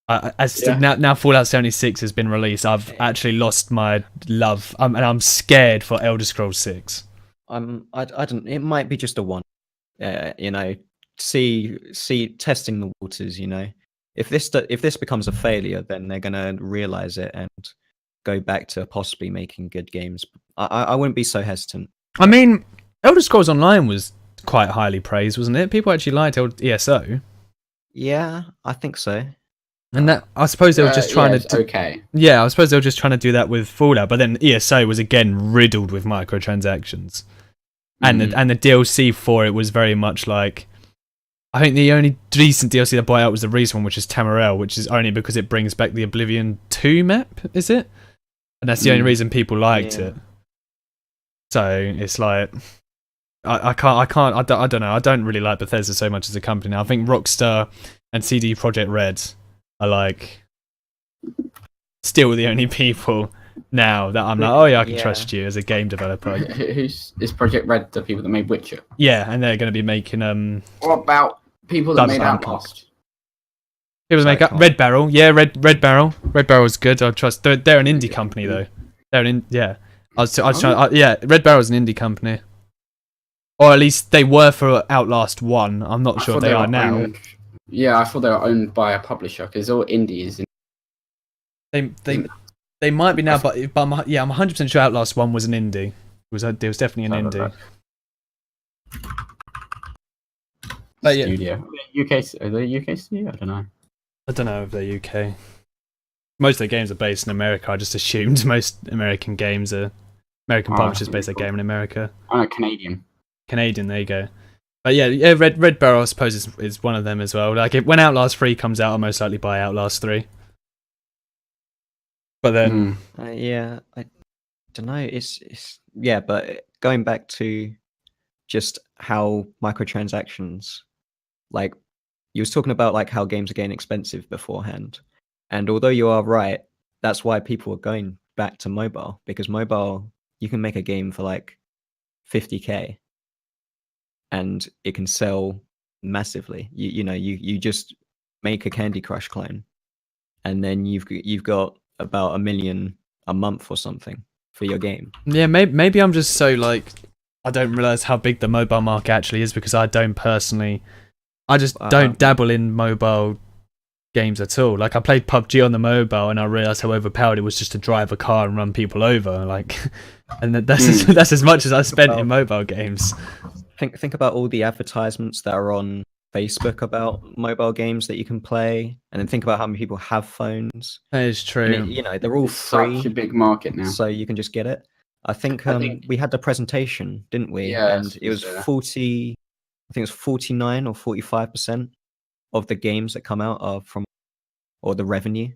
Now Fallout 76 has been released, I've actually lost my love, and I'm scared for Elder Scrolls 6. I don't. It might be just a one. See testing the waters. If this becomes a failure, then they're gonna realize it and go back to possibly making good games. I wouldn't be so hesitant. I mean, Elder Scrolls Online was quite highly praised, wasn't it? People actually liked ESO. Yeah, I think so. And that, I suppose they were just trying to. Okay. Yeah, I suppose they were just trying to do that with Fallout, but then ESO was again riddled with microtransactions, and the DLC for it was very much like. I think the only decent DLC that bought out was the recent one, which is Tamarel, which is only because it brings back the Oblivion 2 map, is it? And that's the only reason people liked it. So it's like, I don't know. I don't really like Bethesda so much as a company now. I think Rockstar and CD Projekt Red are like still the only people now that I'm like, oh yeah, I can trust you as a game developer. Is Project Red the people that made Witcher? Yeah, and they're going to be making What about people that made Outlast? People make up Red Barrel. Yeah, Red Barrel. Red Barrel's good. I trust. They're an indie company though. I was trying. Red Barrel's an indie company, or at least they were for Outlast 1. I'm not sure if they are now. I thought they were owned by a publisher, because all indies. They might be now, but I'm 100% sure Outlast 1 was an indie. There was definitely an indie. But yeah, studio. Are they UK studio? I don't know. I don't know if they're UK. Most of their games are based in America. I just assumed most American games are American publishers base their game in America. Oh, Canadian. Canadian, there you go. But yeah, Red Barrel I suppose is one of them as well. Like when Outlast 3 comes out, I'll most likely buy Outlast 3. But then I don't know. It's but going back to just how microtransactions, like you was talking about, like how games are getting expensive beforehand, and although you are right, that's why people are going back to mobile, because mobile you can make a game for like 50k and it can sell massively. You just make a Candy Crush clone, and then you've got about 1 million a month or something for your game. Yeah, maybe I'm just so like I don't realize how big the mobile market actually is, because I don't personally, I just don't dabble in mobile games at all. Like I played PUBG on the mobile, and I realized how overpowered it was just to drive a car and run people over. Like, and that's as much as I spent in mobile games. Think about all the advertisements that are on Facebook about mobile games that you can play, and then think about how many people have phones. That is true. And you know, they're all It's free, such a big market now. so you can just get it. I think we had the presentation, didn't we? Yeah, and it was 40. I think it was 49 or 45% of the games that come out are from, or the revenue.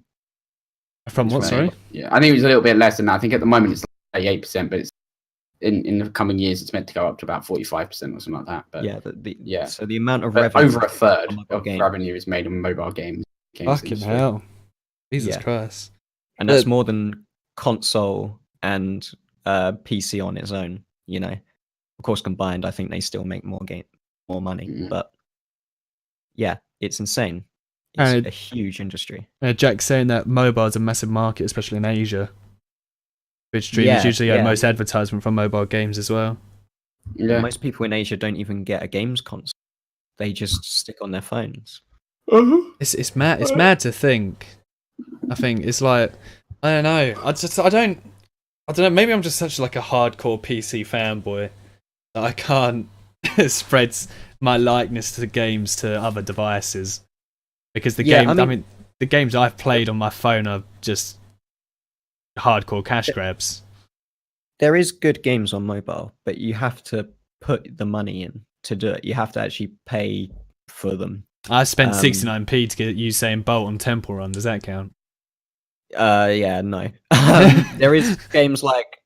From what? Sorry. Yeah, I think it was a little bit less than that. I think at the moment it's like 8%, but it's in the coming years it's meant to go up to about 45% or something like that. But yeah, so the amount of revenue, over a third of game. revenue is made on mobile games. Fucking hell! Jesus Christ! And that's more than console and PC on its own. You know, of course, combined, I think they still make more money. Mm. But yeah, it's insane. It's a huge industry. Jack's saying that mobile is a massive market, especially in Asia. Which streamers usually earn most advertisement from mobile games as well. Yeah. Most people in Asia don't even get a games console. They just stick on their phones. It's mad. It's mad to think. I think it's like I don't know. I don't know. Maybe I'm just such like a hardcore PC fanboy that I can't spread my likeness to games to other devices because the the games I've played on my phone are just hardcore cash grabs. There is good games on mobile, but you have to put the money in to do it. You have to actually pay for them. I spent 69p to get Usain Bolt on Temple Run. Does that count? Yeah, no. There is games like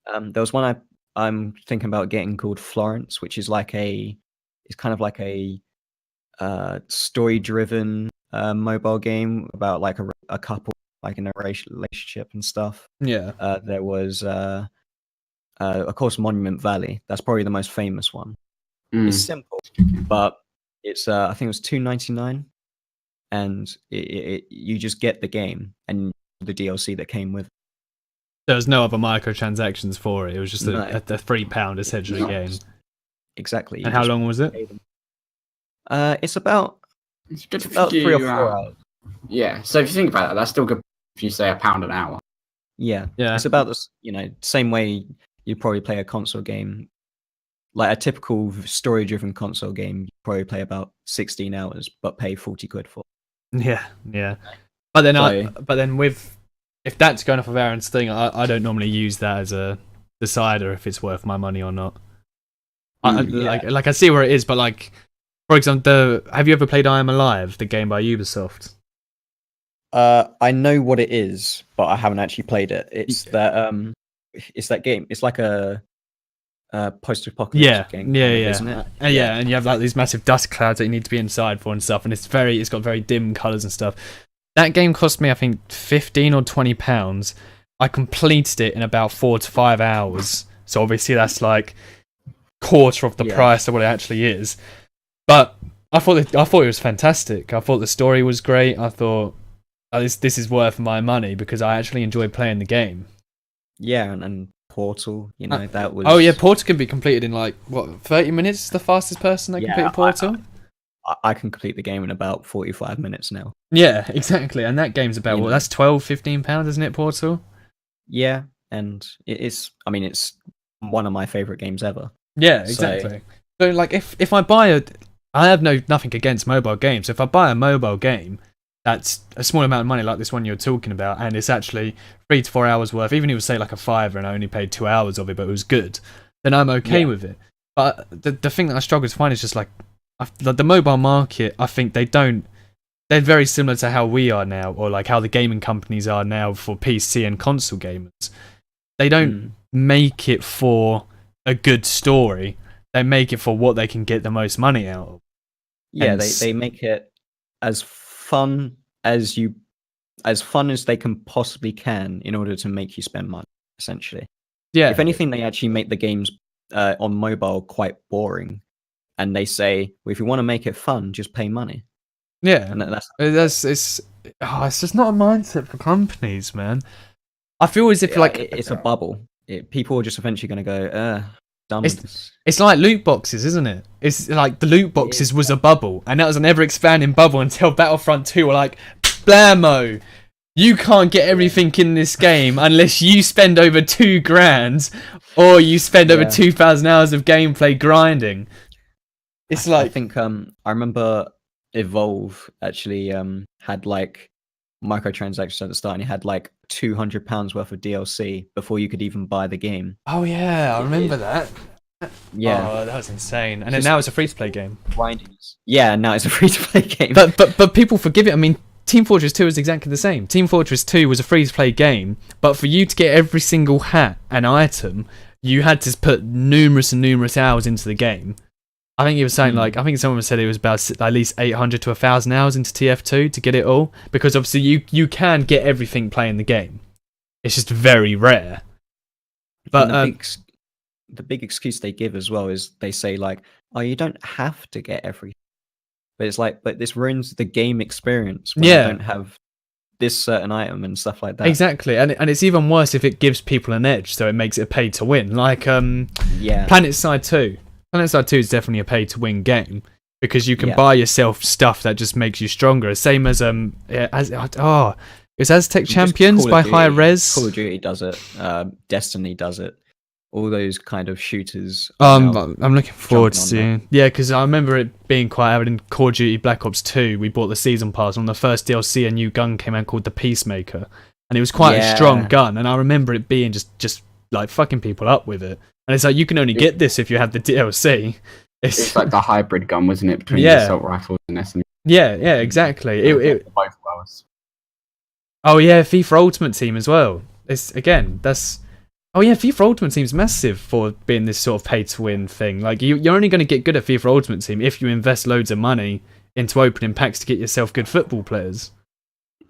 there was one I'm thinking about getting called Florence, which is like it's kind of like a story-driven mobile game about like a couple like in a relationship and stuff. Yeah. There was of course Monument Valley. That's probably the most famous one. It's simple, but it's I think it was $2.99, and you just get the game and the DLC that came with it. There was no other microtransactions for it. It was just a £3 essentially game. Exactly. And how long was it? It's about 3 or 4 hours. Yeah. So if you think about it, that's still good if you say £1 an hour. Yeah. Yeah. It's about this, same way you probably play a console game. Like a typical story-driven console game, you probably play about 16 hours, but pay 40 quid for. Yeah. But then if that's going off of Aaron's thing, I don't normally use that as a decider if it's worth my money or not. Like I see where it is, but like, for example, have you ever played I Am Alive, the game by Ubisoft? I know what it is, but I haven't actually played it. It's that game. It's like a post-apocalyptic game. Isn't it? Yeah, and you have like these massive dust clouds that you need to be inside for and stuff, and it's got very dim colours and stuff. That game cost me, I think, £15 or £20. I completed it in about 4 to 5 hours. So obviously that's like quarter of the price of what it actually is. But I thought it was fantastic. I thought the story was great. I thought this is worth my money because I actually enjoyed playing the game. Yeah, and Portal, that was. Oh yeah, Portal can be completed in like 30 minutes. The fastest person that completed Portal. I can complete the game in about 45 minutes now. Yeah, exactly. And that game's about that's £12-15, isn't it, Portal? Yeah, and it's one of my favorite games ever. Yeah, exactly. So like if I buy I have nothing against mobile games. If I buy a mobile game that's a small amount of money like this one you're talking about, and it's actually 3 to 4 hours worth, even if it was say like a £5 and I only paid 2 hours of it, but it was good, then I'm okay with it. But the thing that I struggle to find is just like the mobile market. I think they're very similar to how we are now, or like how the gaming companies are now for PC and console gamers. They don't make it for a good story. They make it for what they can get the most money out of. Yeah, they make it as fun as they can possibly can in order to make you spend money, essentially. Yeah. If anything, they actually make the games on mobile quite boring, and they say, well, if you want to make it fun, just pay money. Yeah, and it's just not a mindset for companies, man. I feel as if it's a bubble. People are just eventually going to go, done with this. It's like loot boxes, isn't it? It's like the loot boxes was a bubble, and that was an ever-expanding bubble until Battlefront 2 were like, blammo. You can't get everything in this game unless you spend over $2,000 or you spend over 2,000 hours of gameplay grinding. It's I think I remember Evolve actually had like microtransactions at the start, and it had like £200 worth of DLC before you could even buy the game. Oh yeah, I remember that. Yeah. Oh, that was insane. And then now it's a free-to-play game. Yeah, now it's a free-to-play game. But people forgive it. I mean, Team Fortress 2 is exactly the same. Team Fortress 2 was a free-to-play game, but for you to get every single hat and item, you had to put numerous and numerous hours into the game. I think he was saying I think someone said it was about at least 800 to 1,000 hours into TF2 to get it all, because obviously you can get everything playing the game. It's just very rare. But the big excuse they give as well is they say like, "Oh, you don't have to get everything," but it's like, but this ruins the game experience when you don't have this certain item and stuff like that. Exactly, and it's even worse if it gives people an edge, so it makes it a pay to win. Like Planet Side 2. Planet Side 2 is definitely a pay to win game because you can buy yourself stuff that just makes you stronger. Same as it's Aztec Champions by High Res. Call of Duty does it. Destiny does it. All those kind of shooters. I'm looking forward to seeing. Yeah, because I remember it being quite out in Call of Duty Black Ops 2. We bought the season pass. On the first DLC, a new gun came out called the Peacemaker, and it was quite a strong gun. And I remember it being just like fucking people up with it. And it's like you can only get this if you have the DLC. It's like the hybrid gun, wasn't it, between the assault rifles and SMG? Yeah, exactly. Both worlds. Oh yeah, FIFA Ultimate Team as well. FIFA Ultimate Team's massive for being this sort of pay-to-win thing. Like, you're only going to get good at FIFA Ultimate Team if you invest loads of money into opening packs to get yourself good football players.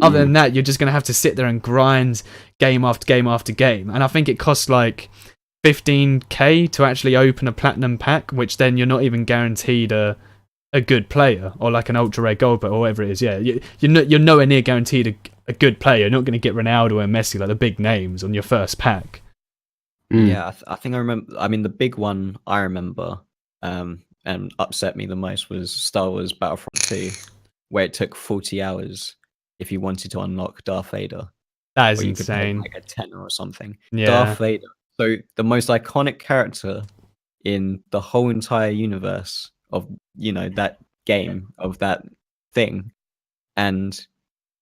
Other than that, you're just going to have to sit there and grind game after game after game. And I think it costs like 15k to actually open a platinum pack, which then you're not even guaranteed a good player or like an ultra rare gold, or whatever it is. Yeah, you're nowhere near guaranteed a good player. You're not going to get Ronaldo and Messi, like the big names, on your first pack. Yeah, I think I remember. I mean, the big one I remember and upset me the most was Star Wars Battlefront 2, where it took 40 hours if you wanted to unlock Darth Vader. That is insane. Like a tenner or something. Yeah. Darth Vader. So the most iconic character in the whole entire universe of that game, of that thing, and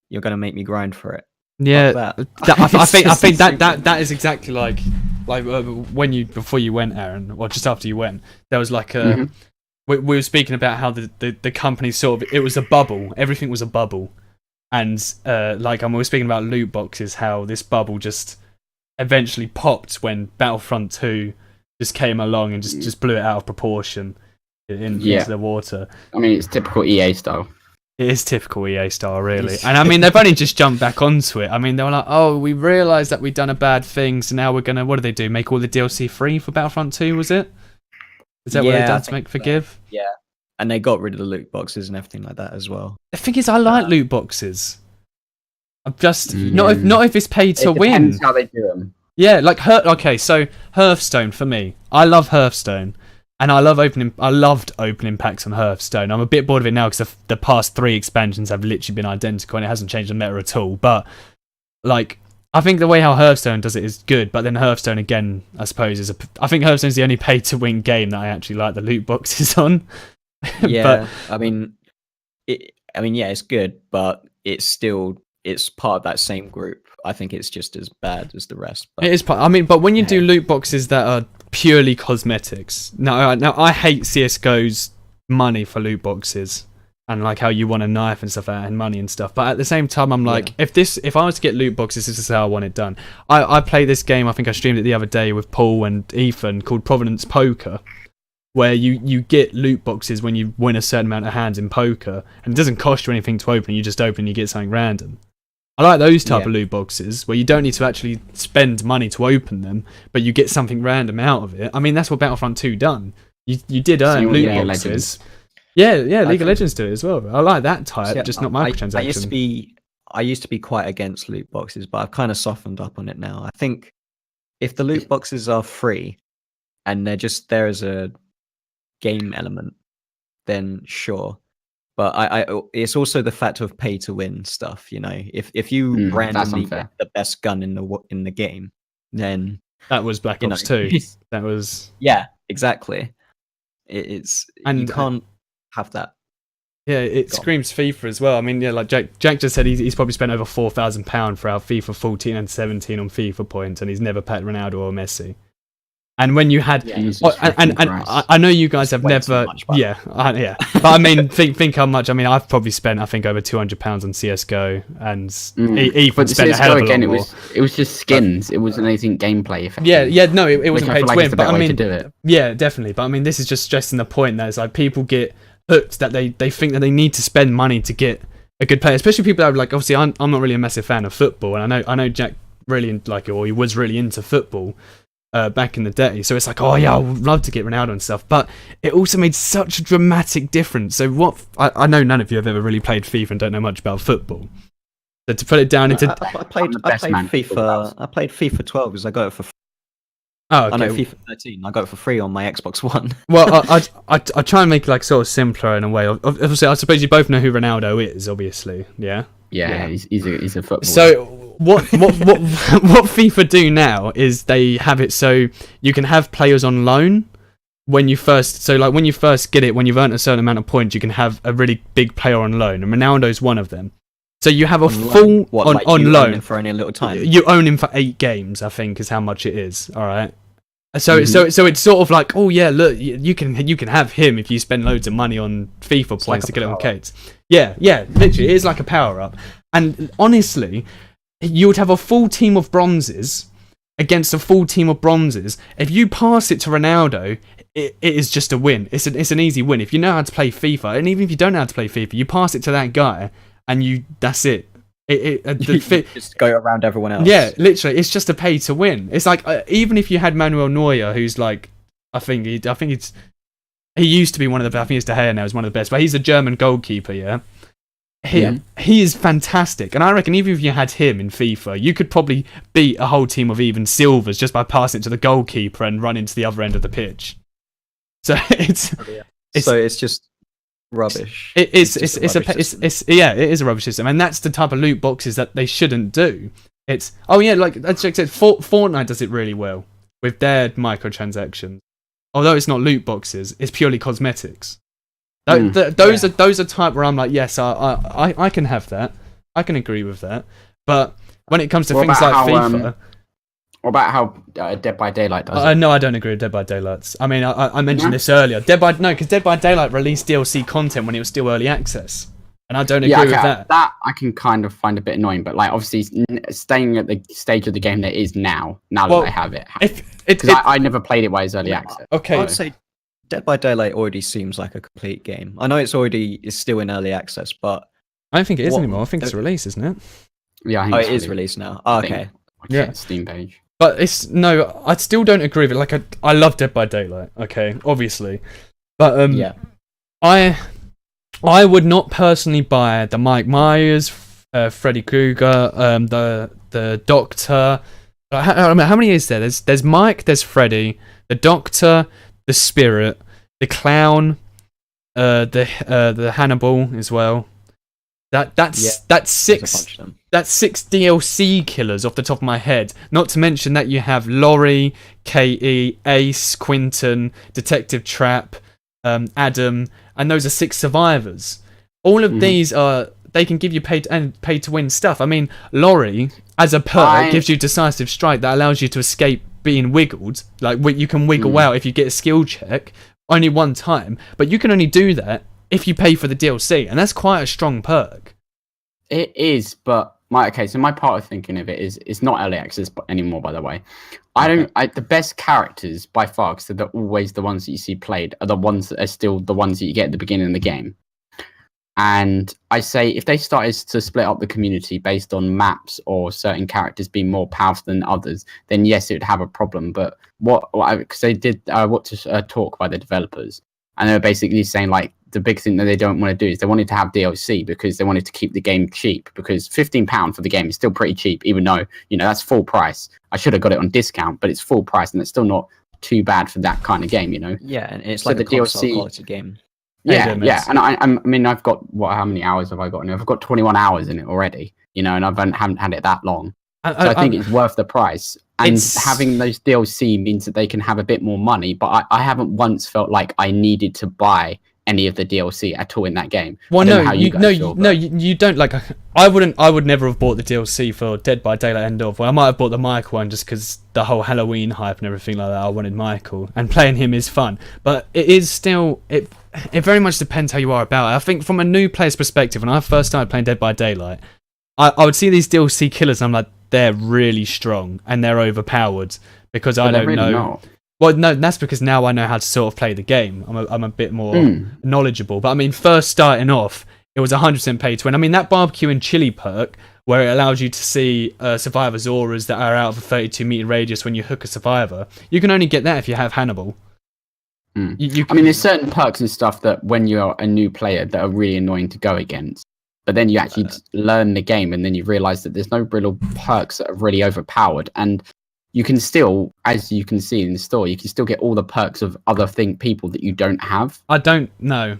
you're gonna make me grind for it. Yeah, I think that is exactly like before you went, Aaron, or just after you went, there was like we were speaking about how the company sort of, it was a bubble, everything was a bubble, and we were speaking about loot boxes, how this bubble just eventually popped when Battlefront 2 just came along and just blew it out of proportion into the water. I mean, it's typical EA style. It is typical EA style, really. And I mean, they've only just jumped back onto it. I mean, they were like, oh, we realised that we've done a bad thing, so now we're going to, what do they do? Make all the DLC free for Battlefront 2, was it? Is that what they've done to make Forgive? Yeah. And they got rid of the loot boxes and everything like that as well. The thing is, I like loot boxes. I'm just, not if it's paid to win. It depends how they do them. Yeah, like, so Hearthstone for me. I love Hearthstone. And I loved opening packs on Hearthstone. I'm a bit bored of it now because the past 3 expansions have literally been identical and it hasn't changed the meta at all. But, like, I think the way how Hearthstone does it is good. But then Hearthstone, again, I suppose, I think Hearthstone's the only pay-to-win game that I actually like the loot boxes on. Yeah, but, it's good, but it's part of that same group. I think it's just as bad as the rest. But, it is but when you do loot boxes that are purely cosmetics, now I hate CS:GO's money for loot boxes and like how you want a knife and stuff like that and money and stuff. But at the same time, I'm like, if I was to get loot boxes, this is how I want it done. I play this game. I think I streamed it the other day with Paul and Ethan, called Providence Poker, where you get loot boxes when you win a certain amount of hands in poker, and it doesn't cost you anything to open. You just open and you get something random. I like those type of loot boxes where you don't need to actually spend money to open them, but you get something random out of it. I mean, that's what Battlefront 2 done. You did earn loot boxes. Yeah, League of Legends do it as well. I like that type, just not microtransactions. I used to be quite against loot boxes, but I've kind of softened up on it now. I think if the loot boxes are free and they're just there as a game element, then sure. But it's also the fact of pay to win stuff. You know, if you that's randomly unfair. get the best gun in the game, then That was Black you Ops know, 2. That was yeah, exactly. It's you And- can't have that. yeah. It Gone. screams FIFA as well. I mean, yeah, like Jack just said, he's probably spent over £4,000 for our FIFA 14 and 17 on FIFA points, and he's never paid Ronaldo or Messi. And when you had, Jesus and freaking Christ. I know you guys have Way too never, much, but- yeah, but I mean, think how much. I mean, I've probably spent, I think, over £200 on CS:GO, and Ethan But spent a hell of a lot again, more. it was just skins. It wasn't anything gameplay. Yeah, no, it Which wasn't I paid feel to like win, is the but better I way to mean, do it. yeah, definitely. But I mean, this is just stressing the point that it's like people get hooked that they think that they need to spend money to get a good player, especially people that are like, obviously, I'm not really a massive fan of football, and I know Jack really like, or he was really into football back in the day. So it's like, oh yeah, I would love to get Ronaldo and stuff, but it also made such a dramatic difference. So what? I know none of you have ever really played FIFA and don't know much about football. So to put it down into, I played best man in football. FIFA. I played FIFA 12 because I got it for. oh, I know okay. FIFA 13. I got it for free on my Xbox One. Well, I try and make it like sort of simpler in a way. Obviously, I suppose you both know who Ronaldo is, obviously, yeah. Yeah, he's a footballer. So what FIFA do now is they have it so you can have players on loan when you first. So like when you first get it, when you've earned a certain amount of points, you can have a really big player on loan, and Ronaldo's one of them. So you have a full What, on like on you own loan it for any little time. You own him for 8 games, I think, is how much it is. All right. So it's sort of like, oh yeah, look, you can have him if you spend loads of money on FIFA points like to a get it on power-up. Kates. Yeah, literally, it is like a power up. And honestly, you would have a full team of bronzes against a full team of bronzes. If you pass it to Ronaldo, it is just a win. It's an easy win. If you know how to play FIFA, and even if you don't know how to play FIFA, you pass it to that guy, and that's it. Just go around everyone else. Yeah, literally, it's just a pay to win. It's like even if you had Manuel Neuer, who's like, I think he used to be one of the. I think he's De Gea now is one of the best, but he's a German goalkeeper. Yeah, he is fantastic, and I reckon even if you had him in FIFA, you could probably beat a whole team of even Silvers just by passing it to the goalkeeper and running to the other end of the pitch. So it's just rubbish. it is a rubbish system, and that's the type of loot boxes that they shouldn't do. It's like as Jack said, Fortnite does it really well with their microtransactions. Although it's not loot boxes, it's purely cosmetics. Those are type where I'm like, yes, I can have that, I can agree with that. But when it comes to things like FIFA. What about how Dead by Daylight does it? No, I don't agree with Dead by Daylight. I mean, I mentioned this earlier. Because Dead by Daylight released DLC content when it was still early access, and I don't agree with that. That I can kind of find a bit annoying, but like obviously staying at the stage of the game that is now that I have it. Because I never played it while it's early access. Okay, I would say Dead by Daylight already seems like a complete game. I know it's still in early access, but I don't think it is anymore. I think it's released, isn't it? Yeah, I think it is released now. Oh, okay. Yeah, Steam page. But I still don't agree with it. Like, I love Dead by Daylight, okay, obviously. But, I would not personally buy the Mike Myers, Freddy Krueger, the Doctor. How many is there? There's Mike, there's Freddy, the Doctor, the Spirit, the Clown, the Hannibal as well. That's 6. That's 6 DLC killers off the top of my head. Not to mention that you have Laurie, Katie, Ace, Quinton, Detective Trap, Adam, and those are 6 survivors. All of these they can give you pay to win stuff. I mean, Laurie, as a perk, gives you decisive strike that allows you to escape being wiggled. Like you can wiggle out if you get a skill check only one time, but you can only do that if you pay for the DLC, and that's quite a strong perk. It is, but my part of thinking of it is it's not early access anymore. By the way, the best characters by far, because they're always the ones that you see played, are the ones that are still the ones that you get at the beginning of the game. And I say if they started to split up the community based on maps or certain characters being more powerful than others, then yes, it would have a problem. But because they did watch a talk by the developers, and they were basically saying like the big thing that they don't want to do is they wanted to have DLC because they wanted to keep the game cheap, because £15 for the game is still pretty cheap, even though that's full price. I should have got it on discount, but it's full price and it's still not too bad for that kind of game. Yeah, and it's so like the a console DLC quality game. Yeah, yeah, and I mean, I've got how many hours have I got in it? I've got 21 hours in it already, and I haven't had it that long. So I think it's worth the price. And having those DLC means that they can have a bit more money, but I haven't once felt like I needed to buy any of the DLC at all in that game. Well, you don't. Like, I would never have bought the DLC for Dead by Daylight End of. Well, I might have bought the Michael one just because the whole Halloween hype and everything like that. I wanted Michael, and playing him is fun. But it is still it very much depends how you are about it. I think from a new player's perspective, when I first started playing Dead by Daylight, I would see these DLC killers and I'm like, they're really strong and they're overpowered because I don't know. Not. Well, no, that's because now I know how to sort of play the game. I'm a bit more knowledgeable. But I mean, first starting off, it was 100% pay to win. I mean, that barbecue and chili perk, where it allows you to see survivors' auras that are out of a 32-meter radius when you hook a survivor, you can only get that if you have Hannibal. I mean, there's certain perks and stuff that when you're a new player that are really annoying to go against. But then you actually learn the game and then you realise that there's no real perks that are really overpowered. And you can still, as you can see in the store, you can still get all the perks of other people that you don't have. I don't know.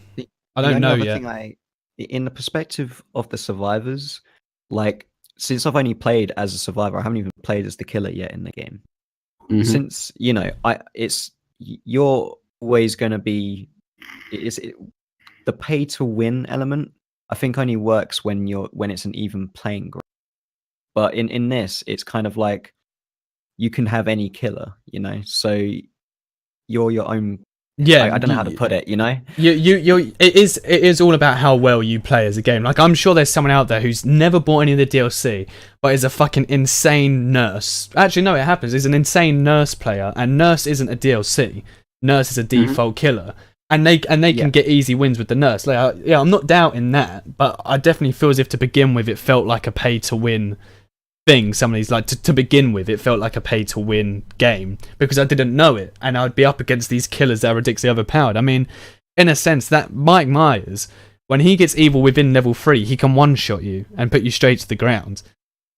I don't know yet. Thing, in the perspective of the survivors, like, since I've only played as a survivor, I haven't even played as the killer yet in the game. Mm-hmm. Since, you're always going to be... the pay to win element, I think, only works when it's an even playing ground. But in this, it's kind of like you can have any killer, so you're your own. Yeah, I don't know how to put it. It is all about how well you play as a game. Like, I'm sure there's someone out there who's never bought any of the DLC, but is a fucking insane nurse. Actually, no, it happens. He's an insane nurse player, and nurse isn't a DLC. Nurse is a default killer. And they can get easy wins with the nurse. Like, I'm not doubting that, but I definitely feel as if to begin with, it felt like a pay to win thing. Some of these, like, to begin with, it felt like a pay to win game because I didn't know it, and I'd be up against these killers that are ridiculously overpowered. I mean, in a sense, that Mike Myers, when he gets evil within level 3, he can one shot you and put you straight to the ground.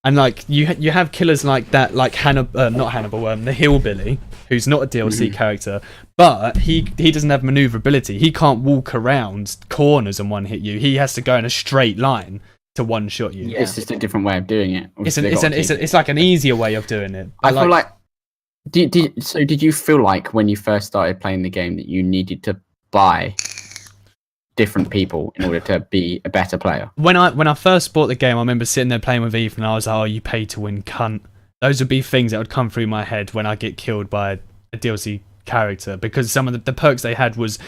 And like you have killers like that, like not Hannibal, the hillbilly, who's not a DLC character, but he doesn't have maneuverability. He can't walk around corners and one hit you. He has to go in a straight line to one shot you. Yeah. It's just a different way of doing it. It's like an easier way of doing it. I feel like did you feel like when you first started playing the game that you needed to buy different people in order to be a better player? When I first bought the game, I remember sitting there playing with Ethan and I was like, oh, you pay to win, cunt. Those would be things that would come through my head when I get killed by a DLC character, because some of the perks they had was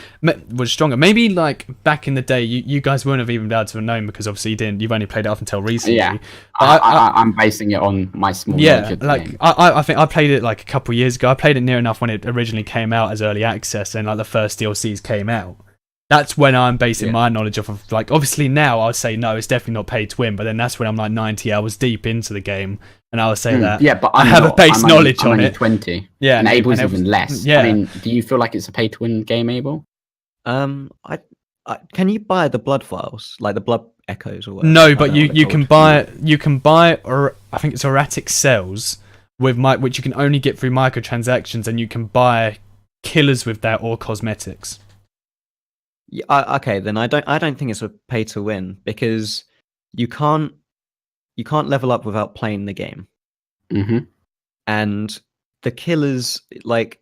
stronger. Maybe like back in the day, you guys wouldn't have even been able to have known because obviously you've only played it up until recently. Yeah, I'm basing it on my small knowledge of the game. I think I played it like a couple of years ago. I played it near enough when it originally came out as early access and like the first DLCs came out. That's when I'm basing my knowledge off of, like, obviously now I'd say no, it's definitely not pay to win, but then that's when I'm like 90 hours deep into the game, and I would say that. Yeah, but I have a base knowledge on it. 20. Yeah, and Abel's even less. Yeah. I mean, do you feel like it's a pay to win game, Abel? Can you buy the blood files, like the blood echoes or whatever? No, but you can buy, or I think it's erratic cells with which you can only get through microtransactions, and you can buy killers with that or cosmetics. Yeah, okay, then I don't think it's a pay to win, because you can't level up without playing the game. Mm-hmm. And the killers, like,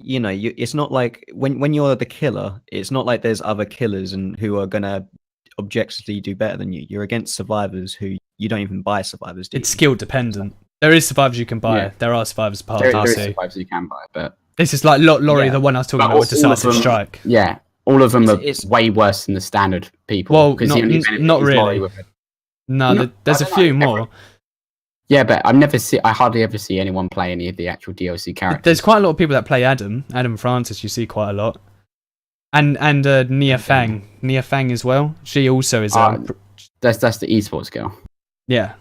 it's not like when you're the killer, it's not like there's other killers and who are gonna objectively do better than you. You're against survivors who you don't even buy survivors. It's skill dependent. There is survivors you can buy. Yeah. There are survivors part of There is survivors you can buy, but this is like Laurie, the one I was talking about with Decisive Strike. Yeah, all of them are way worse than the standard people. Well, not really. No, there's a few more. Yeah, but I hardly ever see anyone play any of the actual DLC characters. There's quite a lot of people that play Adam Francis. You see quite a lot, and Nia Fang as well. She also is. That's the esports girl. Yeah.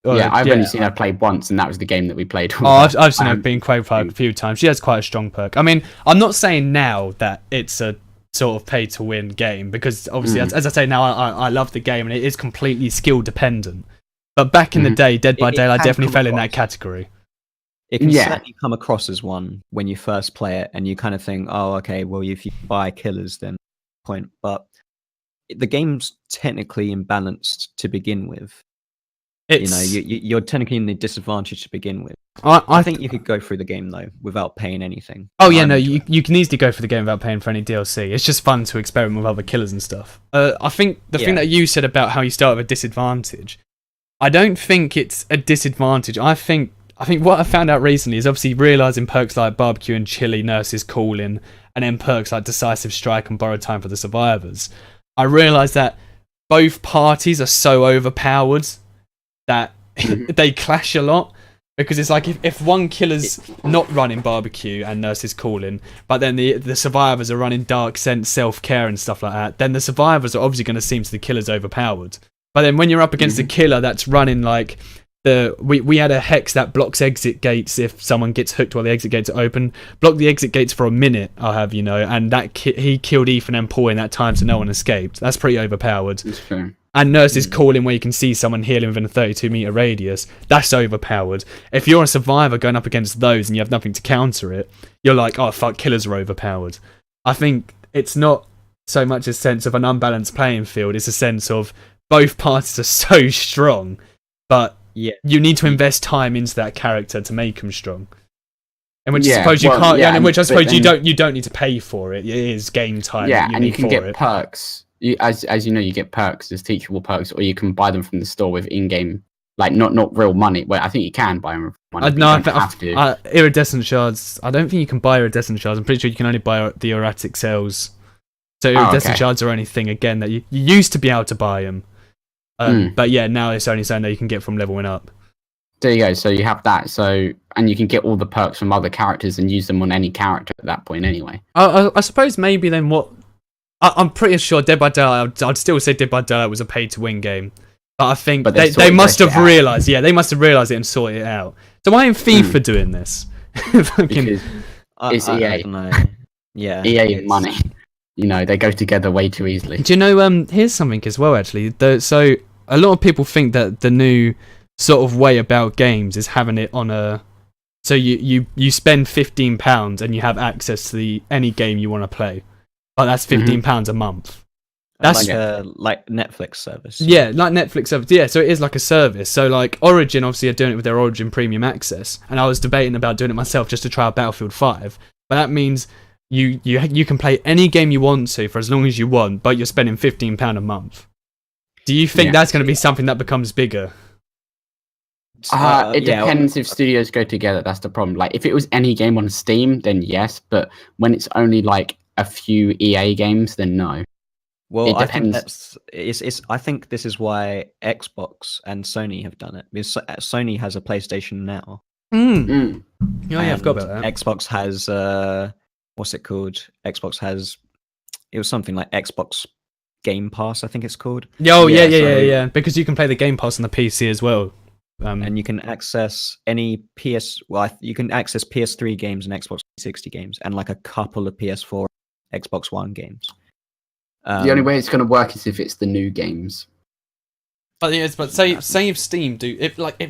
I've only seen her play once, and that was the game that we played. I've seen her being quite a few times. She has quite a strong perk. I mean, I'm not saying now that it's a sort of pay to win game, because obviously, as I say now, I love the game and it is completely skill dependent. But back in the day, Dead by Daylight definitely fell in that category. It can certainly come across as one when you first play it, and you kind of think, oh, okay, well, if you buy killers, then point, but the game's technically imbalanced to begin with. It's, You're technically in the disadvantage to begin with. I I think you could go through the game though without paying anything. Oh yeah, no, you can easily go for the game without paying for any DLC. It's just fun to experiment with other killers and stuff. I think the thing that you said about how you start with a disadvantage, I don't think it's a disadvantage. I think what I found out recently is obviously realising perks like barbecue and chili, nurses calling, and then perks like decisive strike and borrowed time for the survivors. I realised that both parties are so overpowered that they clash a lot. Because it's like if one killer's not running barbecue and nurses calling, but then the survivors are running dark sense, self-care and stuff like that, then the survivors are obviously going to seem to the killers overpowered. But then when you're up against a killer that's running like we had a hex that blocks exit gates if someone gets hooked while the exit gates are open. Block the exit gates for a minute, I'll have you know, and that he killed Ethan and Paul in that time so no one escaped. That's pretty overpowered. That's fair. And nurses calling where you can see someone healing within a 32-meter radius. That's overpowered. If you're a survivor going up against those and you have nothing to counter it, you're like, oh fuck, killers are overpowered. I think it's not so much a sense of an unbalanced playing field. It's a sense of both parties are so strong, but you need to invest time into that character to make them strong. And which I suppose you can't. Yeah, and which I suppose you don't need to pay for it. It is game time. Yeah, and you can get perks. As you know, you get perks as teachable perks, or you can buy them from the store with in-game, like not real money. Well, I think you can buy them with money. No, I have to. Iridescent shards. I don't think you can buy iridescent shards. I'm pretty sure you can only buy the erratic cells. So iridescent shards are only thing again that you used to be able to buy them. But yeah, now it's only something that you can get from leveling up. There you go. So you have that. So and you can get all the perks from other characters and use them on any character at that point anyway. I suppose maybe then what. I'm pretty sure Dead by Daylight, I'd still say Dead by Daylight was a pay-to-win game. But I think they must have realised, they must have realised it and sorted it out. So why am FIFA doing this? Because it's EA. I don't know. Yeah. EA money. You know, they go together way too easily. Do you know, here's something as well, actually. So a lot of people think that the new sort of way about games is having it on a... So you spend £15 and you have access to any game you want to play. But that's £15 a month. That's like Netflix service. Yeah, like Netflix service. Yeah, so it is like a service. So like Origin obviously are doing it with their Origin Premium Access, and I was debating about doing it myself just to try out Battlefield 5. But that means you can play any game you want to for as long as you want, but you're spending £15 a month. Do you think that's going to be something that becomes bigger? It depends if studios go together. That's the problem. Like if it was any game on Steam, then yes. But when it's only like a few EA games, then no. Well, I think I think this is why Xbox and Sony have done it, because Sony has a PlayStation Now. Oh yeah, I forgot about that. Xbox has what's it called? Xbox has it was something like Xbox Game Pass, I think it's called. Yeah. Because you can play the Game Pass on the PC as well. And you can access any you can access PS3 games and Xbox 360 games, and like a couple of PS4, Xbox One games. The only way it's going to work is if it's the new games. But say if Steam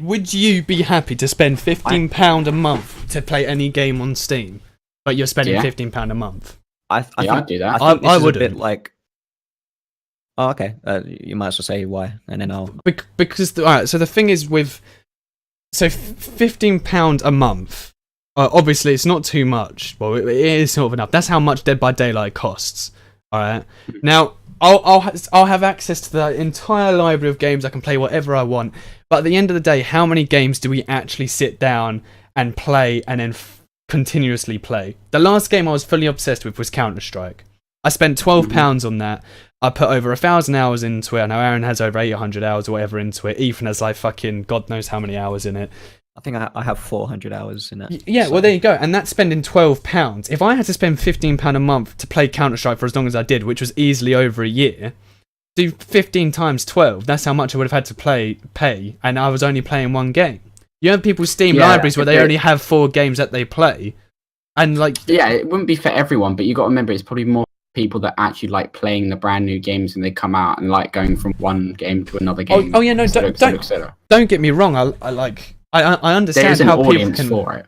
would you be happy to spend £15 a month to play any game on Steam, but you're spending £15 a month? I think I'd do that. I would a bit like. Oh, okay. You might as well say why, and then I'll. Because alright, so the thing is with £15 a month. Obviously, it's not too much. Well, it is sort of enough. That's how much Dead by Daylight costs. All right. Now, I'll have access to the entire library of games. I can play whatever I want. But at the end of the day, how many games do we actually sit down and play and then continuously play? The last game I was fully obsessed with was Counter-Strike. I spent £12 on that. I put over 1,000 hours into it. Now Aaron has over 800 hours or whatever into it. Ethan has like fucking God knows how many hours in it. I think I have 400 hours in it. Yeah, so. Well, there you go. And that's spending £12. If I had to spend £15 a month to play Counter-Strike for as long as I did, which was easily over a year, do 15 times 12. That's how much I would have had to pay, and I was only playing one game. You have people's Steam libraries where they only have 4 games that they play. And like... Yeah, it wouldn't be for everyone, but you got to remember it's probably more people that actually like playing the brand new games when they come out and like going from one game to another game. Oh yeah, no, don't get me wrong. I understand how people can. For it.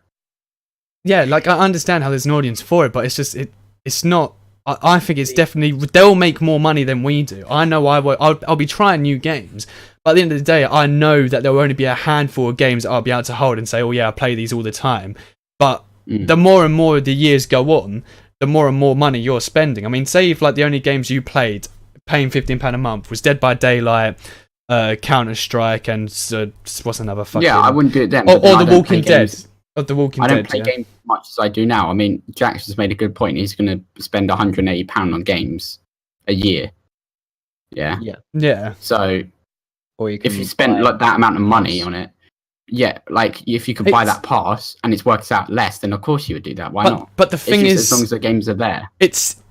Yeah, like I understand how there's an audience for it, but it's just it's not. I think it's definitely they'll make more money than we do. I know I'll be trying new games, but at the end of the day, I know that there will only be a handful of games that I'll be able to hold and say, oh yeah, I play these all the time. But the more and more the years go on, the more and more money you're spending. I mean, say if like the only games you played, paying £15 a month, was Dead by Daylight, Counter Strike, and what's another fucking? Yeah, I wouldn't do it then. Or The Walking Dead. Of The Walking Dead. I don't play games as much as I do now. I mean, Jax has made a good point. He's going to spend £180 on games a year. Yeah. Yeah. So, Or if you spend like that amount of money on it, yeah, like if you could buy that pass and it works out less, then of course you would do that. Why not? But the thing is, as long as the games are there, it's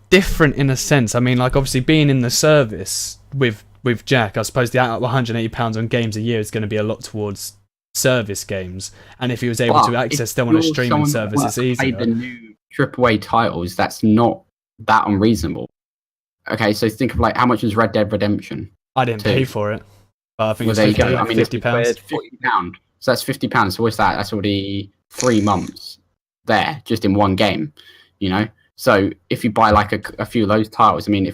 different in a sense. I mean, like obviously being in the service with Jack, I suppose the £180 on games a year is going to be a lot towards service games, and if he was able to access them on a streaming service, it's easier. The new AAA titles, that's not that unreasonable. Okay, so think of like how much was Red Dead Redemption? I didn't pay for it, but I think well, it's there you go. I mean, £50. £50. So that's £50. So what's that? That's already 3 months there just in one game, you know. So if you buy like a few of those titles, I mean,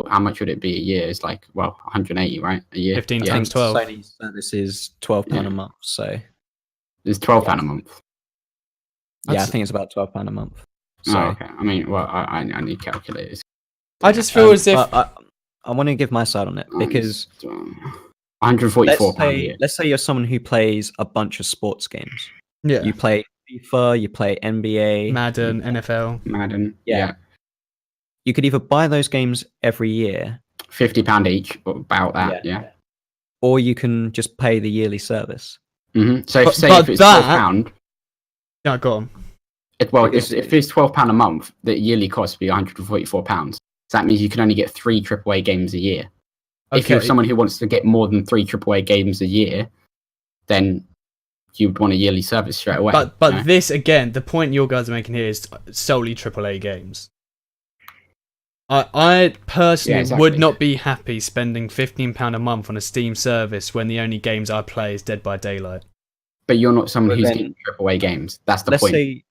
how much would it be a year? It's like 180, right? A year. 15 times 12. Sony service is £12 a month, so it's £12 a month. Yeah, I think it's about £12 a month. So okay. I mean, well, I need calculators. I just feel as if I want to give my side on it because £144 let's say you're someone who plays a bunch of sports games. Yeah. You play FIFA, you play NBA, Madden, NFL. Madden. Yeah. You could either buy those games every year, £50 each, about that. Yeah. or you can just pay the yearly service. Mm-hmm. So if it's £12, yeah, go on. If it's £12 a month, the yearly cost would be £144. So that means you can only get 3 AAA games a year. Okay. If you're someone who wants to get more than 3 AAA games a year, then you would want a yearly service straight away. But this again, the point you guys are making here is solely AAA games. I personally would not be happy spending £15 a month on a Steam service when the only games I play is Dead by Daylight. But you're not someone who's getting AAA games. That's the point.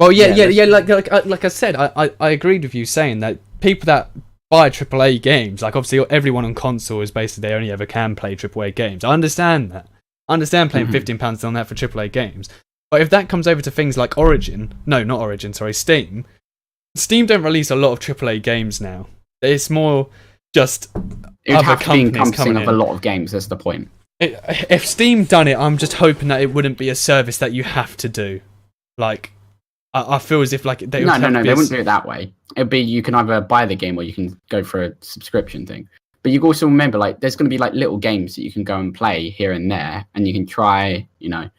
Like I said, I agreed with you saying that people that buy AAA games, like obviously everyone on console is basically they only ever can play AAA games. I understand that. I understand paying £15 on that for AAA games. But if that comes over to things like Steam. Steam don't release a lot of AAA games now. It's more just it would have to be encompassing of a lot of games. That's the point. If Steam done it, I'm just hoping that it wouldn't be a service that you have to do. Like, I feel as if like they they wouldn't do it that way. It'd be you can either buy the game or you can go for a subscription thing. But you also remember, like, there's going to be like little games that you can go and play here and there, and you can try. You know,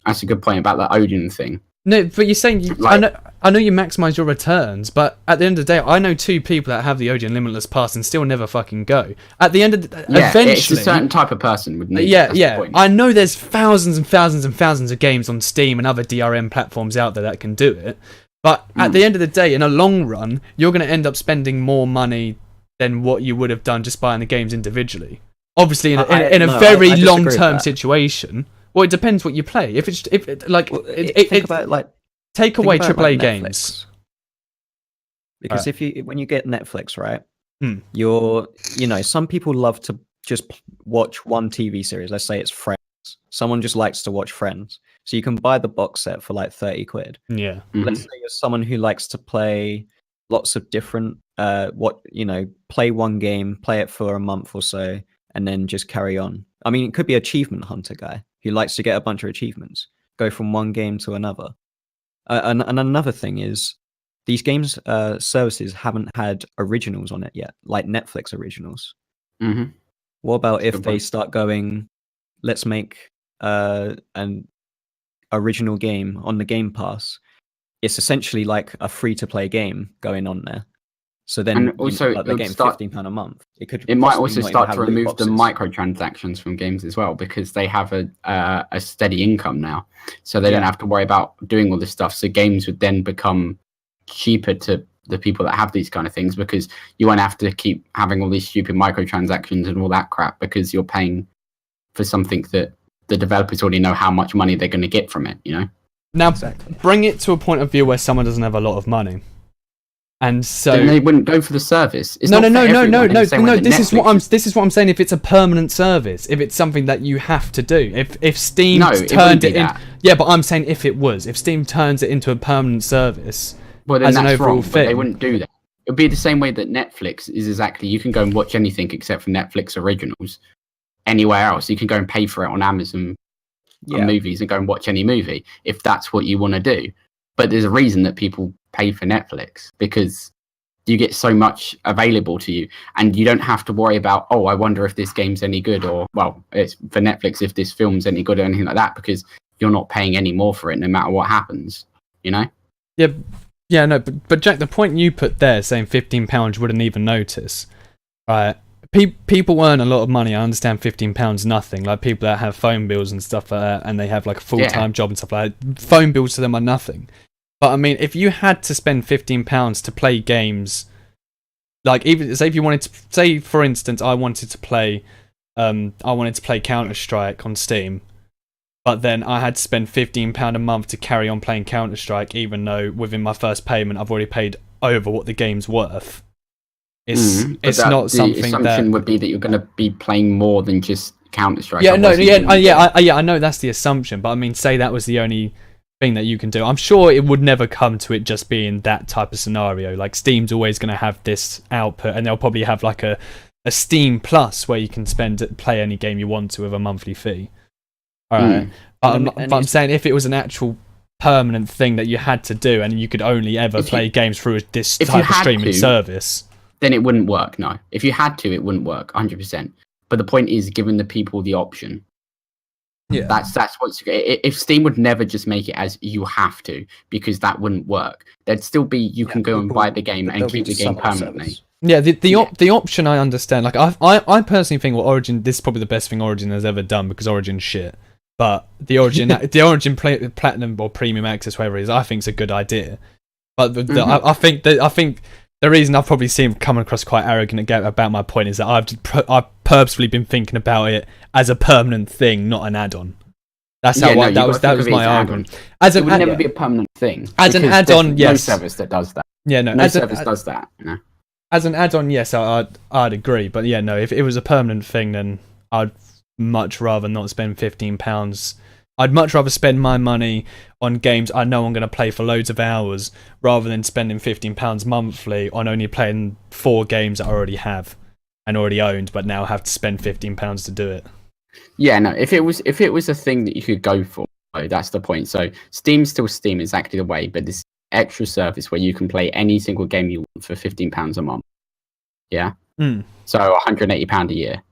that's a good point about the Odin thing. No, but you're saying I know you maximise your returns, but at the end of the day, I know 2 people that have the Odeon Limitless Pass and still never fucking go. At the end of the eventually, it's a certain type of person would need. I know there's thousands and thousands and thousands of games on Steam and other DRM platforms out there that can do it, but at the end of the day, in a long run, you're going to end up spending more money than what you would have done just buying the games individually. Obviously, in a very long-term situation. Well, it depends what you play. Think about take away AAA games. Because when you get Netflix, right, some people love to just watch one TV series. Let's say it's Friends. Someone just likes to watch Friends. So you can buy the box set for like 30 quid. Yeah. Let's say you're someone who likes to play lots of different, play one game, play it for a month or so, and then just carry on. I mean, it could be achievement hunter guy who likes to get a bunch of achievements, go from one game to another. And another thing is, these games services haven't had originals on it yet, like Netflix originals. Mm-hmm. What about if they start going, let's make an original game on the Game Pass? It's essentially like a free-to-play game going on there. So then, and also, they're getting £15 a month. It might also start to remove the microtransactions from games as well, because they have a steady income now, so they don't have to worry about doing all this stuff. So games would then become cheaper to the people that have these kind of things, because you won't have to keep having all these stupid microtransactions and all that crap, because you're paying for something that the developers already know how much money they're going to get from it. You know. Now, bring it to a point of view where someone doesn't have a lot of money. And so then they wouldn't go for the service. It's no. not for everyone in the same way that This is what Netflix this is what I'm saying. If it's a permanent service, if it's something that you have to do, if Steam No, it turned wouldn't be it in, that. yeah, but I'm saying if Steam turns it into a permanent service Well, then as an that's overall wrong. But they thing, wouldn't do that. It'd be the same way that Netflix is exactly. You can go and watch anything except for Netflix originals anywhere else. You can go and pay for it on Amazon on movies and go and watch any movie if that's what you want to do. But there's a reason that people pay for Netflix, because you get so much available to you, and you don't have to worry about, oh, I wonder if this game's any good, or, well, it's for Netflix if this film's any good or anything like that, because you're not paying any more for it no matter what happens, you know? yeah, no, but Jack, the point you put there, saying £15 wouldn't even notice, right? People earn a lot of money. I understand £15 nothing. Like people that have phone bills and stuff like that, and they have like a full-time job and stuff like that. Phone bills to them are nothing. But I mean, if you had to spend £15 to play games, like even say if you wanted to, say for instance, I wanted to play Counter-Strike on Steam, but then I had to spend £15 a month to carry on playing Counter-Strike, even though within my first payment I've already paid over what the game's worth. It's not something. The assumption would be that you're going to be playing more than just Counter-Strike. I know that's the assumption, but I mean, say that was the only thing that you can do. I'm sure it would never come to it just being that type of scenario. Like Steam's always going to have this output, and they'll probably have like a Steam Plus where you can play any game you want to with a monthly fee. All right, but I'm saying if it was an actual permanent thing that you had to do, and you could only ever play games through this type of streaming service, then it wouldn't work. No, if you had to, it wouldn't work 100%. But the point is, giving the people the option. Yeah, that's what's. If Steam would never just make it as you have to, because that wouldn't work. There'd still be you can go and buy the game and keep the game permanently. Yeah, the option I understand. Like I personally think Origin, this is probably the best thing Origin has ever done, because Origin's shit. But the Origin Platinum or Premium Access, whatever it is, I think is a good idea. But I think the reason I've probably seen coming across quite arrogant about my point is that I've purposefully been thinking about it as a permanent thing, not an add-on. That's how that was my argument. It would never be a permanent thing. As an add-on, yes. No service that does that. Yeah, no. No service does that. You know? As an add-on, yes, I'd agree. But yeah, no. If it was a permanent thing, then I'd much rather not spend £15. I'd much rather spend my money on games I know I'm going to play for loads of hours, rather than spending £15 monthly on only playing 4 games that I already have and already owned, but now have to spend £15 to do it. Yeah, no. If it was a thing that you could go for, that's the point. So Steam's still Steam, exactly the way, but this extra service where you can play any single game you want for £15 a month. Yeah. So £180 a year.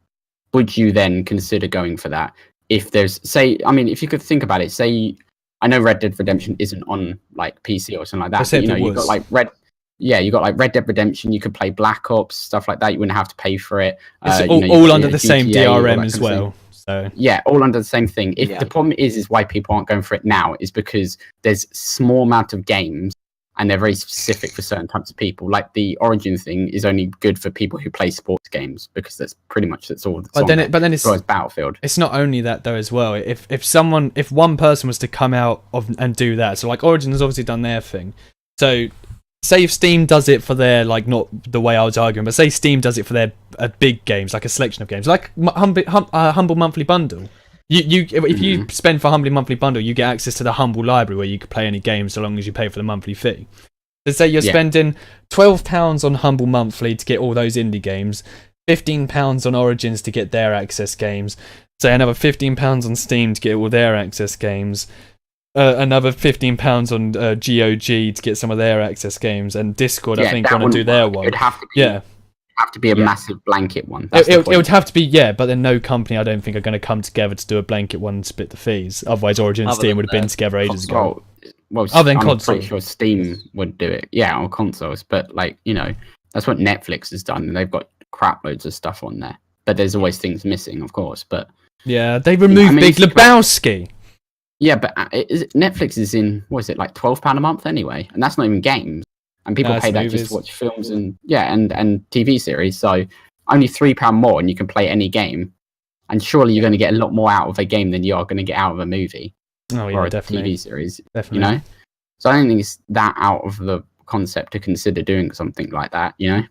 Would you then consider going for that? If there's, say, I mean, if you could think about it, say, I know Red Dead Redemption isn't on like PC or something like that. But, you know, you got like Red Dead Redemption. You could play Black Ops, stuff like that. You wouldn't have to pay for it. It's all under the same DRM as well. So yeah, all under the same thing. The problem is why people aren't going for it now is because there's small amount of games, and they're very specific for certain types of people. Like the Origin thing is only good for people who play sports games, because that's all. But then it's Battlefield. It's not only that though as well. If one person was to come out and do that, so like Origin has obviously done their thing. So say if Steam does it for their, like, not the way I was arguing, but say Steam does it for their big games, like a selection of games, like Humble Monthly Bundle. If you spend for Humble Monthly Bundle, you get access to the Humble library where you can play any games so long as you pay for the monthly fee. So say you're spending £12 on Humble Monthly to get all those indie games, £15 on Origins to get their access games, say another £15 on Steam to get all their access games, another £15 on GOG to get some of their access games, and Discord I think want to do their one. It'd have to be, have to be a massive blanket one. It would have to be, but then no company I don't think are going to come together to do a blanket one and split the fees. Otherwise Origin and Steam would have been together ages ago. Well, I'm pretty sure Steam would do it. Yeah, on consoles. But like, you know, that's what Netflix has done. They've got crap loads of stuff on there. But there's always things missing, of course. But yeah, they removed Big Lebowski. Yeah, but Netflix is in, what is it, like £12 a month anyway? And that's not even games. And people pay that just to watch films and TV series. So only £3 more and you can play any game. And surely you're going to get a lot more out of a game than you are going to get out of a movie. Oh, yeah, or a definitely. TV series. Definitely. You know? So I don't think it's that out of the concept to consider doing something like that, you know?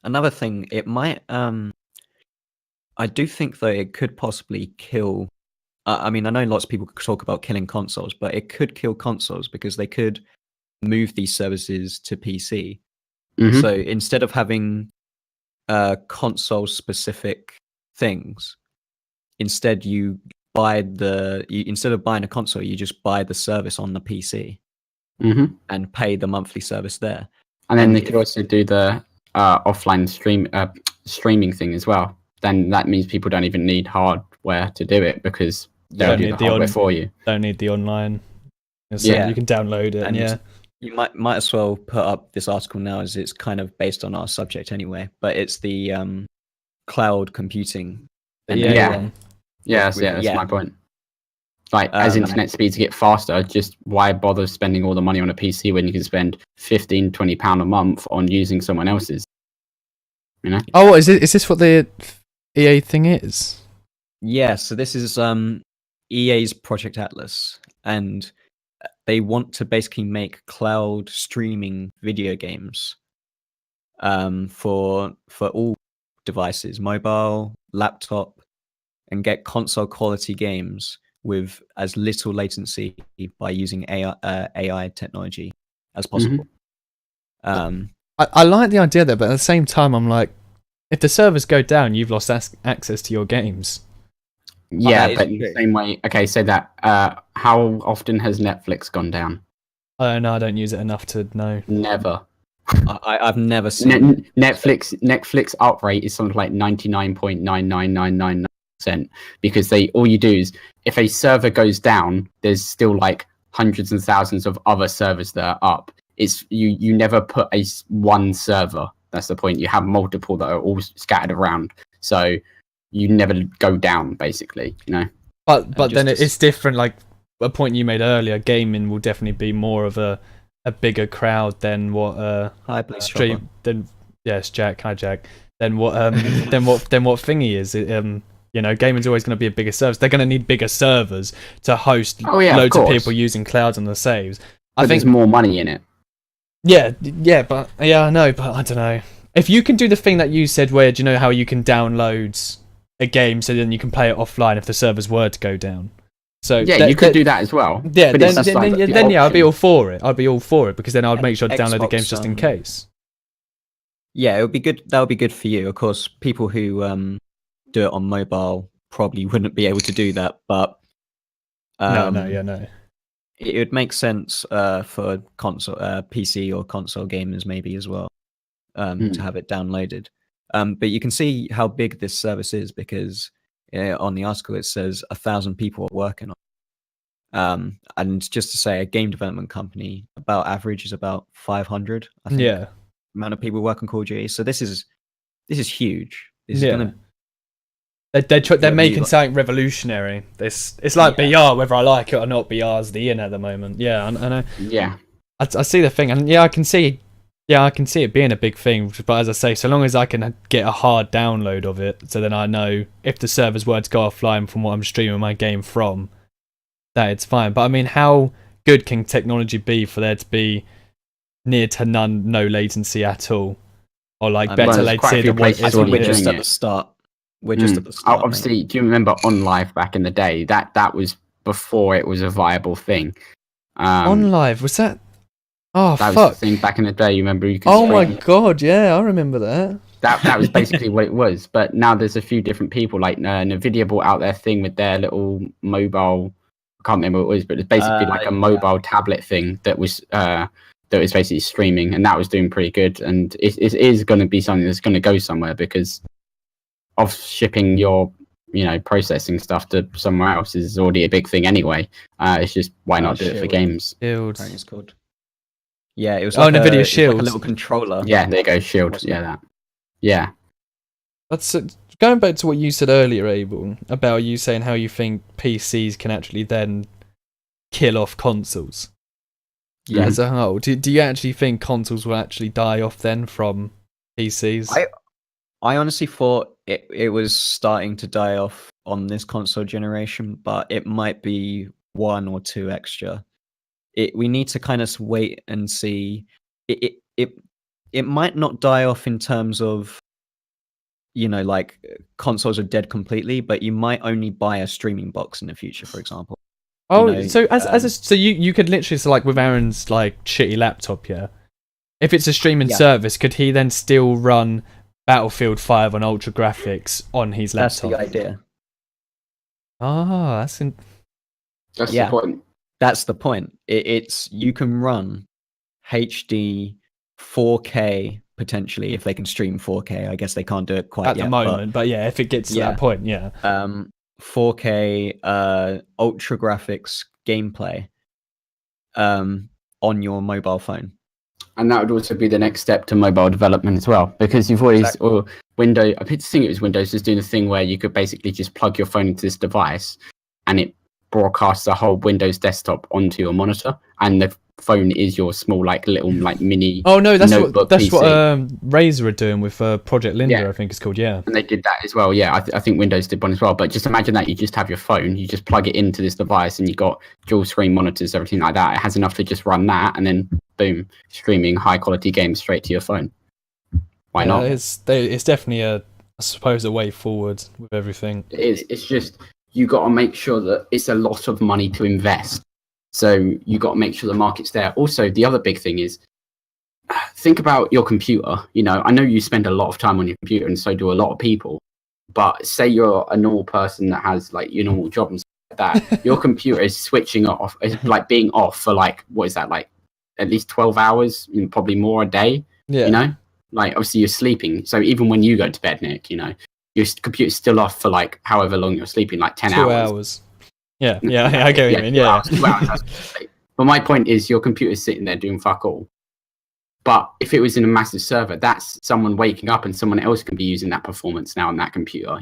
Another thing, it might. I do think though it could possibly kill. I mean, I know lots of people talk about killing consoles, but it could kill consoles because they could move these services to PC. Mhm. So instead of having console-specific things, instead instead of buying a console, you just buy the service on the PC Mhm. and pay the monthly service there. And then And they could also do the offline streaming thing as well. Then that means people don't even need hardware to do it because they'll Don't do need the the hardware for you. Don't need the online. So Yeah. you can download it. And yeah. you might as well put up this article now, as it's kind of based on our subject anyway. But it's the cloud computing. The And EA Yeah. one. That's yeah. my point. Like, as internet speeds get faster, just why bother spending all the money on a PC when you can spend £15-20 a month on using someone else's? You know? Oh, is this what the EA thing is? Yeah, so this is EA's Project Atlas, and they want to basically make cloud streaming video games for all devices, mobile, laptop, and get console quality games with as little latency by using AI technology as possible. I like the idea there, but at the same time, I'm like, if the servers go down, you've lost access to your games. Yeah, that but is in the true. same way, okay, so that how often has Netflix gone down? I don't know. I don't use it enough to know. Never. I've never seen Netflix uprate is something like 99.99999%, because all you do is, if a server goes down, there's still like hundreds and thousands of other servers that are up. It's you never put one server. That's the point. You have multiple that are all scattered around, so you never go down, basically, you know. But then it's different. Like a point you made earlier, gaming will definitely be more of a bigger crowd than what Hi, please, stream than yes, Jack. Hi, Jack. Than what than what thingy is. You know, gaming's always going to be a bigger service. They're going to need bigger servers to host loads of people using clouds on the saves. I think there's more money in it. Yeah, I know, but I don't know. If you can do the thing that you said, where do you know how you can download a game so then you can play it offline if the servers were to go down? So yeah, you could do that as well. Yeah, but then yeah, I'd be all for it. I'd be all for it because then I'd make sure to download the Xbox, games just in case. Yeah, it would be good. That would be good for you. Of course, people who do it on mobile probably wouldn't be able to do that, but no. It would make sense for console, PC or console gamers maybe as well, to have it downloaded. But you can see how big this service is because on the article it says 1,000 people are working on it. And just to say, a game development company about average is about 500. I think, Yeah, amount of people work on Call of Duty. So this is huge. This is yeah. gonna. They're making something revolutionary. It's like BR, whether I like it or not. BR is the in at the moment. Yeah, I know. Yeah, I see the thing, and I can see it being a big thing. But as I say, so long as I can get a hard download of it, so then I know if the servers were to go offline from what I'm streaming my game from, that it's fine. But I mean, how good can technology be for there to be near to no latency at all, or like better latency than what it is? We're just at the start. We're just at the start. Obviously, do you remember OnLive back in the day? That was before it was a viable thing. OnLive, was that? Oh, that fuck. was the thing back in the day. You remember? You could my god, yeah, I remember that. That was basically what it was. But now there's a few different people. Like Nvidia brought out their thing with their little mobile. I can't remember what it was, but it's basically like a mobile tablet thing that was basically streaming, and that was doing pretty good. And it is going to be something that's going to go somewhere because of shipping your processing stuff to somewhere else is already a big thing anyway. It's just why not do it for games? Shield. It's called. Yeah, it was like Nvidia Shield, like a little controller. Yeah, there you go, Shield. Yeah, that. Yeah. That's going back to what you said earlier, Abel, about you saying how you think PCs can actually then kill off consoles. Yeah. As a whole, do you actually think consoles will actually die off then from PCs? I honestly thought it was starting to die off on this console generation, but it might be one or two extra. We need to kind of wait and see it might not die off in terms of, like consoles are dead completely, but you might only buy a streaming box in the future, for example. So so you could literally, so like with Aaron's like shitty laptop, yeah. If it's a streaming service, could he then still run Battlefield 5 on ultra graphics on his laptop? That's the idea. Oh, That's Yeah. the point. That's the point. It's you can run HD 4K potentially if they can stream 4K. I guess they can't do it quite at yet, the moment, but yeah, if it gets to that point, yeah. 4K ultra graphics gameplay on your mobile phone. And that would also be the next step to mobile development as well, because you've always, or Windows, I think it was Windows, was doing the thing where you could basically just plug your phone into this device and it broadcasts the whole Windows desktop onto your monitor, and the phone is your small, like little, like mini. Oh no, that's notebook what PC. Razer are doing with Project Linda, I think it's called. Yeah, and they did that as well. Yeah, I think Windows did one as well. But just imagine that you just have your phone, you just plug it into this device, and you got dual screen monitors, everything like that. It has enough to just run that, and then boom, streaming high quality games straight to your phone. Why not? It's definitely I suppose a way forward with everything. It is. It's just you got to make sure that it's a lot of money to invest. So you got to make sure the market's there. Also, the other big thing is think about your computer. I know you spend a lot of time on your computer, and so do a lot of people. But say you're a normal person that has like your normal job and stuff like that. Your computer is switching off, it's like being off for like, what is that, like at least 12 hours, probably more a day. Yeah. Like obviously you're sleeping. So even when you go to bed, Nick, your computer's still off for like however long you're sleeping, like 10 2 hours. 2 hours. Yeah, I get what you mean. Yeah. 2 hours. But my point is, your computer's sitting there doing fuck all. But if it was in a massive server, that's someone waking up and someone else can be using that performance now on that computer.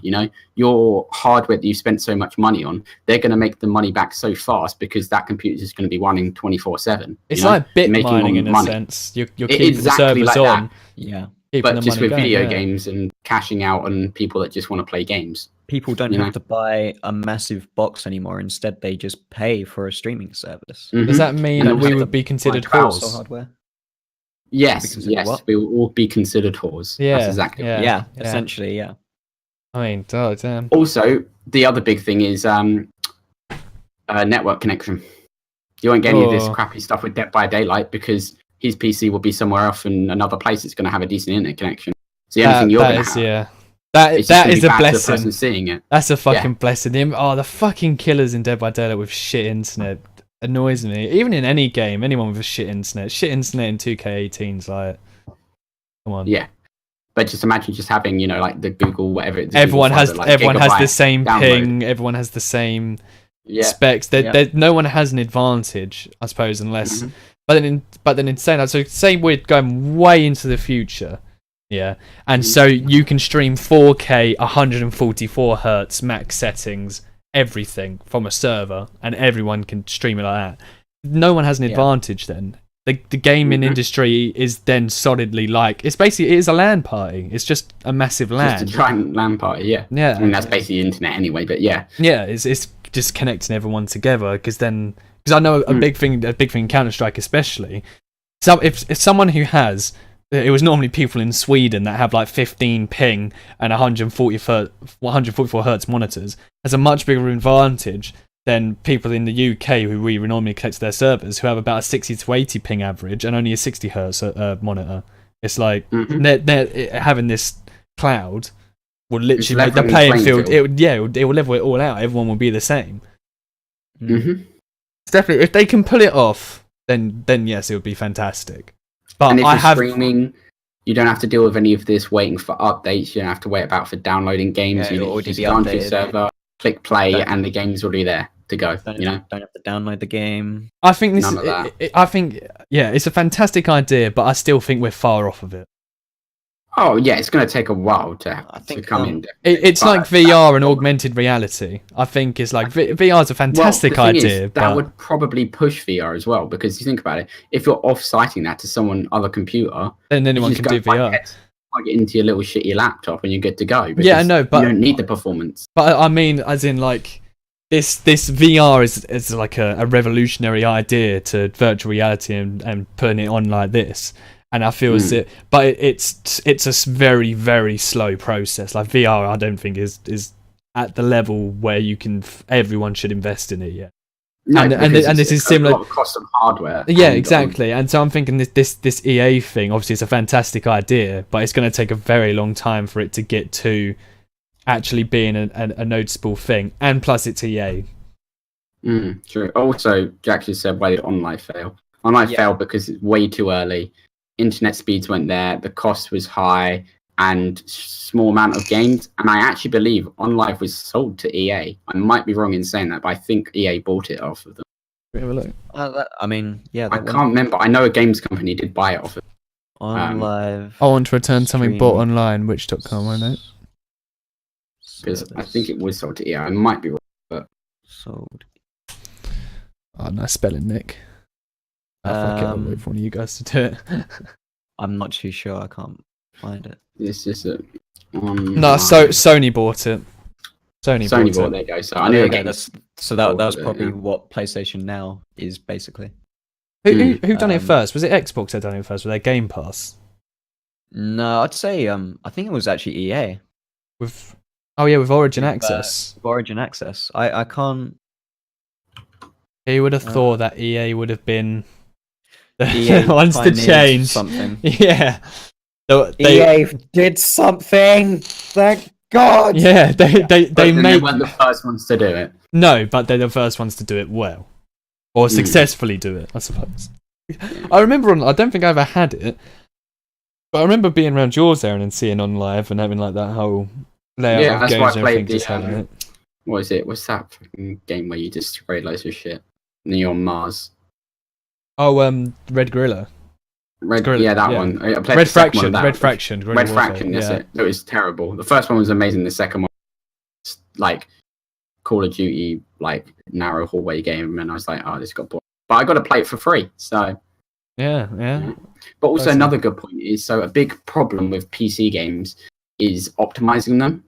Your hardware that you spent so much money on, they're going to make the money back so fast because that computer is just going to be running 24/7. It's like bit mining in a sense. You're keeping exactly the servers like on. That. Yeah. But just with video games and cashing out on people that just want to play games. People don't have to buy a massive box anymore. Instead, they just pay for a streaming service. Mm-hmm. Does that mean that we would be considered whores? Hardware? Yes, we will all be considered whores. Yeah, that's exactly. Yeah, essentially, yeah. I mean, oh, damn. Also, the other big thing is network connection. You won't get any of this crappy stuff with Dead by Daylight because his PC will be somewhere else in another place. It's going to have a decent internet connection. So the only thing you're going to have. Yeah. That is a blessing. Seeing it. That's a fucking blessing. The fucking killers in Dead by Daylight with shit internet annoys me. Even in any game, anyone with a shit internet in 2K18's like, come on. Yeah. But just imagine just having, like the Google whatever it is. Everyone has the same ping. Everyone has the same specs. No one has an advantage, I suppose, unless. Mm-hmm. But then in saying that, so say we're going way into the future, and so you can stream 4K, 144 hertz max settings, everything from a server, and everyone can stream it like that. No one has an advantage then. The gaming industry is then solidly like it is a LAN party. It's just a massive LAN. Just a giant LAN party, yeah. Yeah. I mean that's basically the internet anyway, but yeah. Yeah, it's just connecting everyone together because I know a big thing in Counter-Strike especially. So if someone who has, it was normally people in Sweden that have like 15 ping and 144 hertz monitors, has a much bigger advantage than people in the UK who we normally connect to their servers who have about a 60 to 80 ping average and only a 60 hertz monitor. It's like they're having this cloud will literally make the playing field. It will level it all out. Everyone will be the same. Mm-hmm. Definitely, if they can pull it off, then yes, it would be fantastic. But and if you're streaming, you don't have to deal with any of this waiting for updates. You don't have to wait about for downloading games. You just go onto your server, click play, and the game's already there to go. Don't have to download the game. I think it's a fantastic idea, but I still think we're far off of it. Oh yeah, it's going to take a while to come in. It's like VR and augmented reality. I think it's like VR is a fantastic idea. That would probably push VR as well because you think about it. If you're off-siting that to someone other computer, then anyone can do VR. Plug it into your little shitty laptop and you're good to go. Yeah, I know, but you don't need the performance. But I mean, as in like this VR is like a revolutionary idea to virtual reality and putting it on like this. And I feel it's a very, very slow process. Like VR, I don't think is at the level where everyone should invest in it yet. No, and this is similar. A lot of cost of hardware. Yeah, exactly. And so I'm thinking this EA thing. Obviously, it's a fantastic idea, but it's going to take a very long time for it to get to actually being a noticeable thing. And plus, it's EA. True. Also, Jack just said, "Why did online fail?" Online failed because it's way too early. Internet speeds went there. The cost was high. And small amount of games, and I actually believe OnLive was sold to EA. I might be wrong in saying that, but I think EA bought it off of them. Have a look. I mean, yeah. I can't remember. I know a games company did buy it off of OnLive. I want to return something bought online, which.com, I know. Because I think it was sold to EA. I might be wrong, but sold. Oh, nice spelling, Nick. I'll wait for one of you guys to do it. I'm not too sure. I can't find it. It's just no, Sony bought it. Sony bought it. There you go. So I knew again. That was probably what PlayStation Now is basically. Who done it first? Was it Xbox that done it first with their Game Pass? No, I'd say I think it was actually EA. With Origin Access. With Origin Access. I can't. He would have thought that EA would have been the ones to change something. Yeah. EA did something. Thank God. Yeah, they weren't the first ones to do it. No, but they're the first ones to do it well, or successfully do it, I suppose. I remember I don't think I ever had it, but I remember being around yours, Aaron, and seeing OnLive and having like that whole layout of games and everything just having it. What is it? What's that fucking game where you just destroy loads of shit? And you're on Mars. Oh, Red Gorilla. That one. I played Red the second one Fraction. of that. Red Fraction. Red Fraction. That's it. It was terrible. The first one was amazing. The second one, was like Call of Duty, like narrow hallway game, and I was like, oh, this got boring. But I got to play it for free. So yeah. But also another good point is a big problem with PC games is optimizing them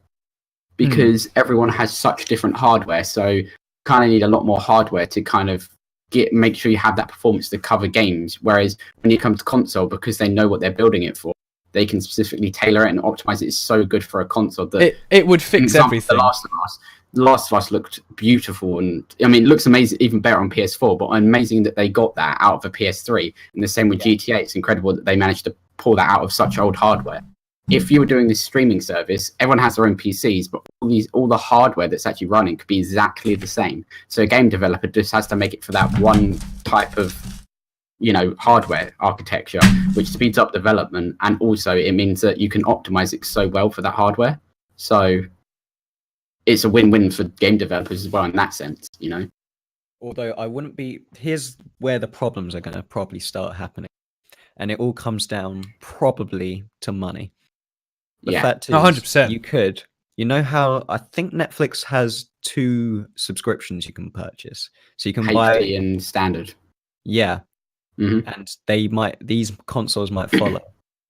because everyone has such different hardware. So you kind of need a lot more hardware to kind of make sure you have that performance to cover games. Whereas when you come to console, because they know what they're building it for, they can specifically tailor it and optimize it. It's so good for a console that it would fix everything. The Last of Us looked beautiful, and I mean, it looks amazing, even better on PS4. But amazing that they got that out of a PS3. And the same with GTA. It's incredible that they managed to pull that out of such old hardware. If you were doing this streaming service, everyone has their own PCs, but all the hardware that's actually running could be exactly the same. So a game developer just has to make it for that one type of, hardware architecture, which speeds up development, and also it means that you can optimize it so well for that hardware. So it's a win-win for game developers as well in that sense, Although I wouldn't be. Here's where the problems are going to probably start happening, and it all comes down probably to money. The fact is, 100%. You know how I think Netflix has 2 subscriptions you can purchase, so you can buy HD and standard. Yeah, and these consoles might follow.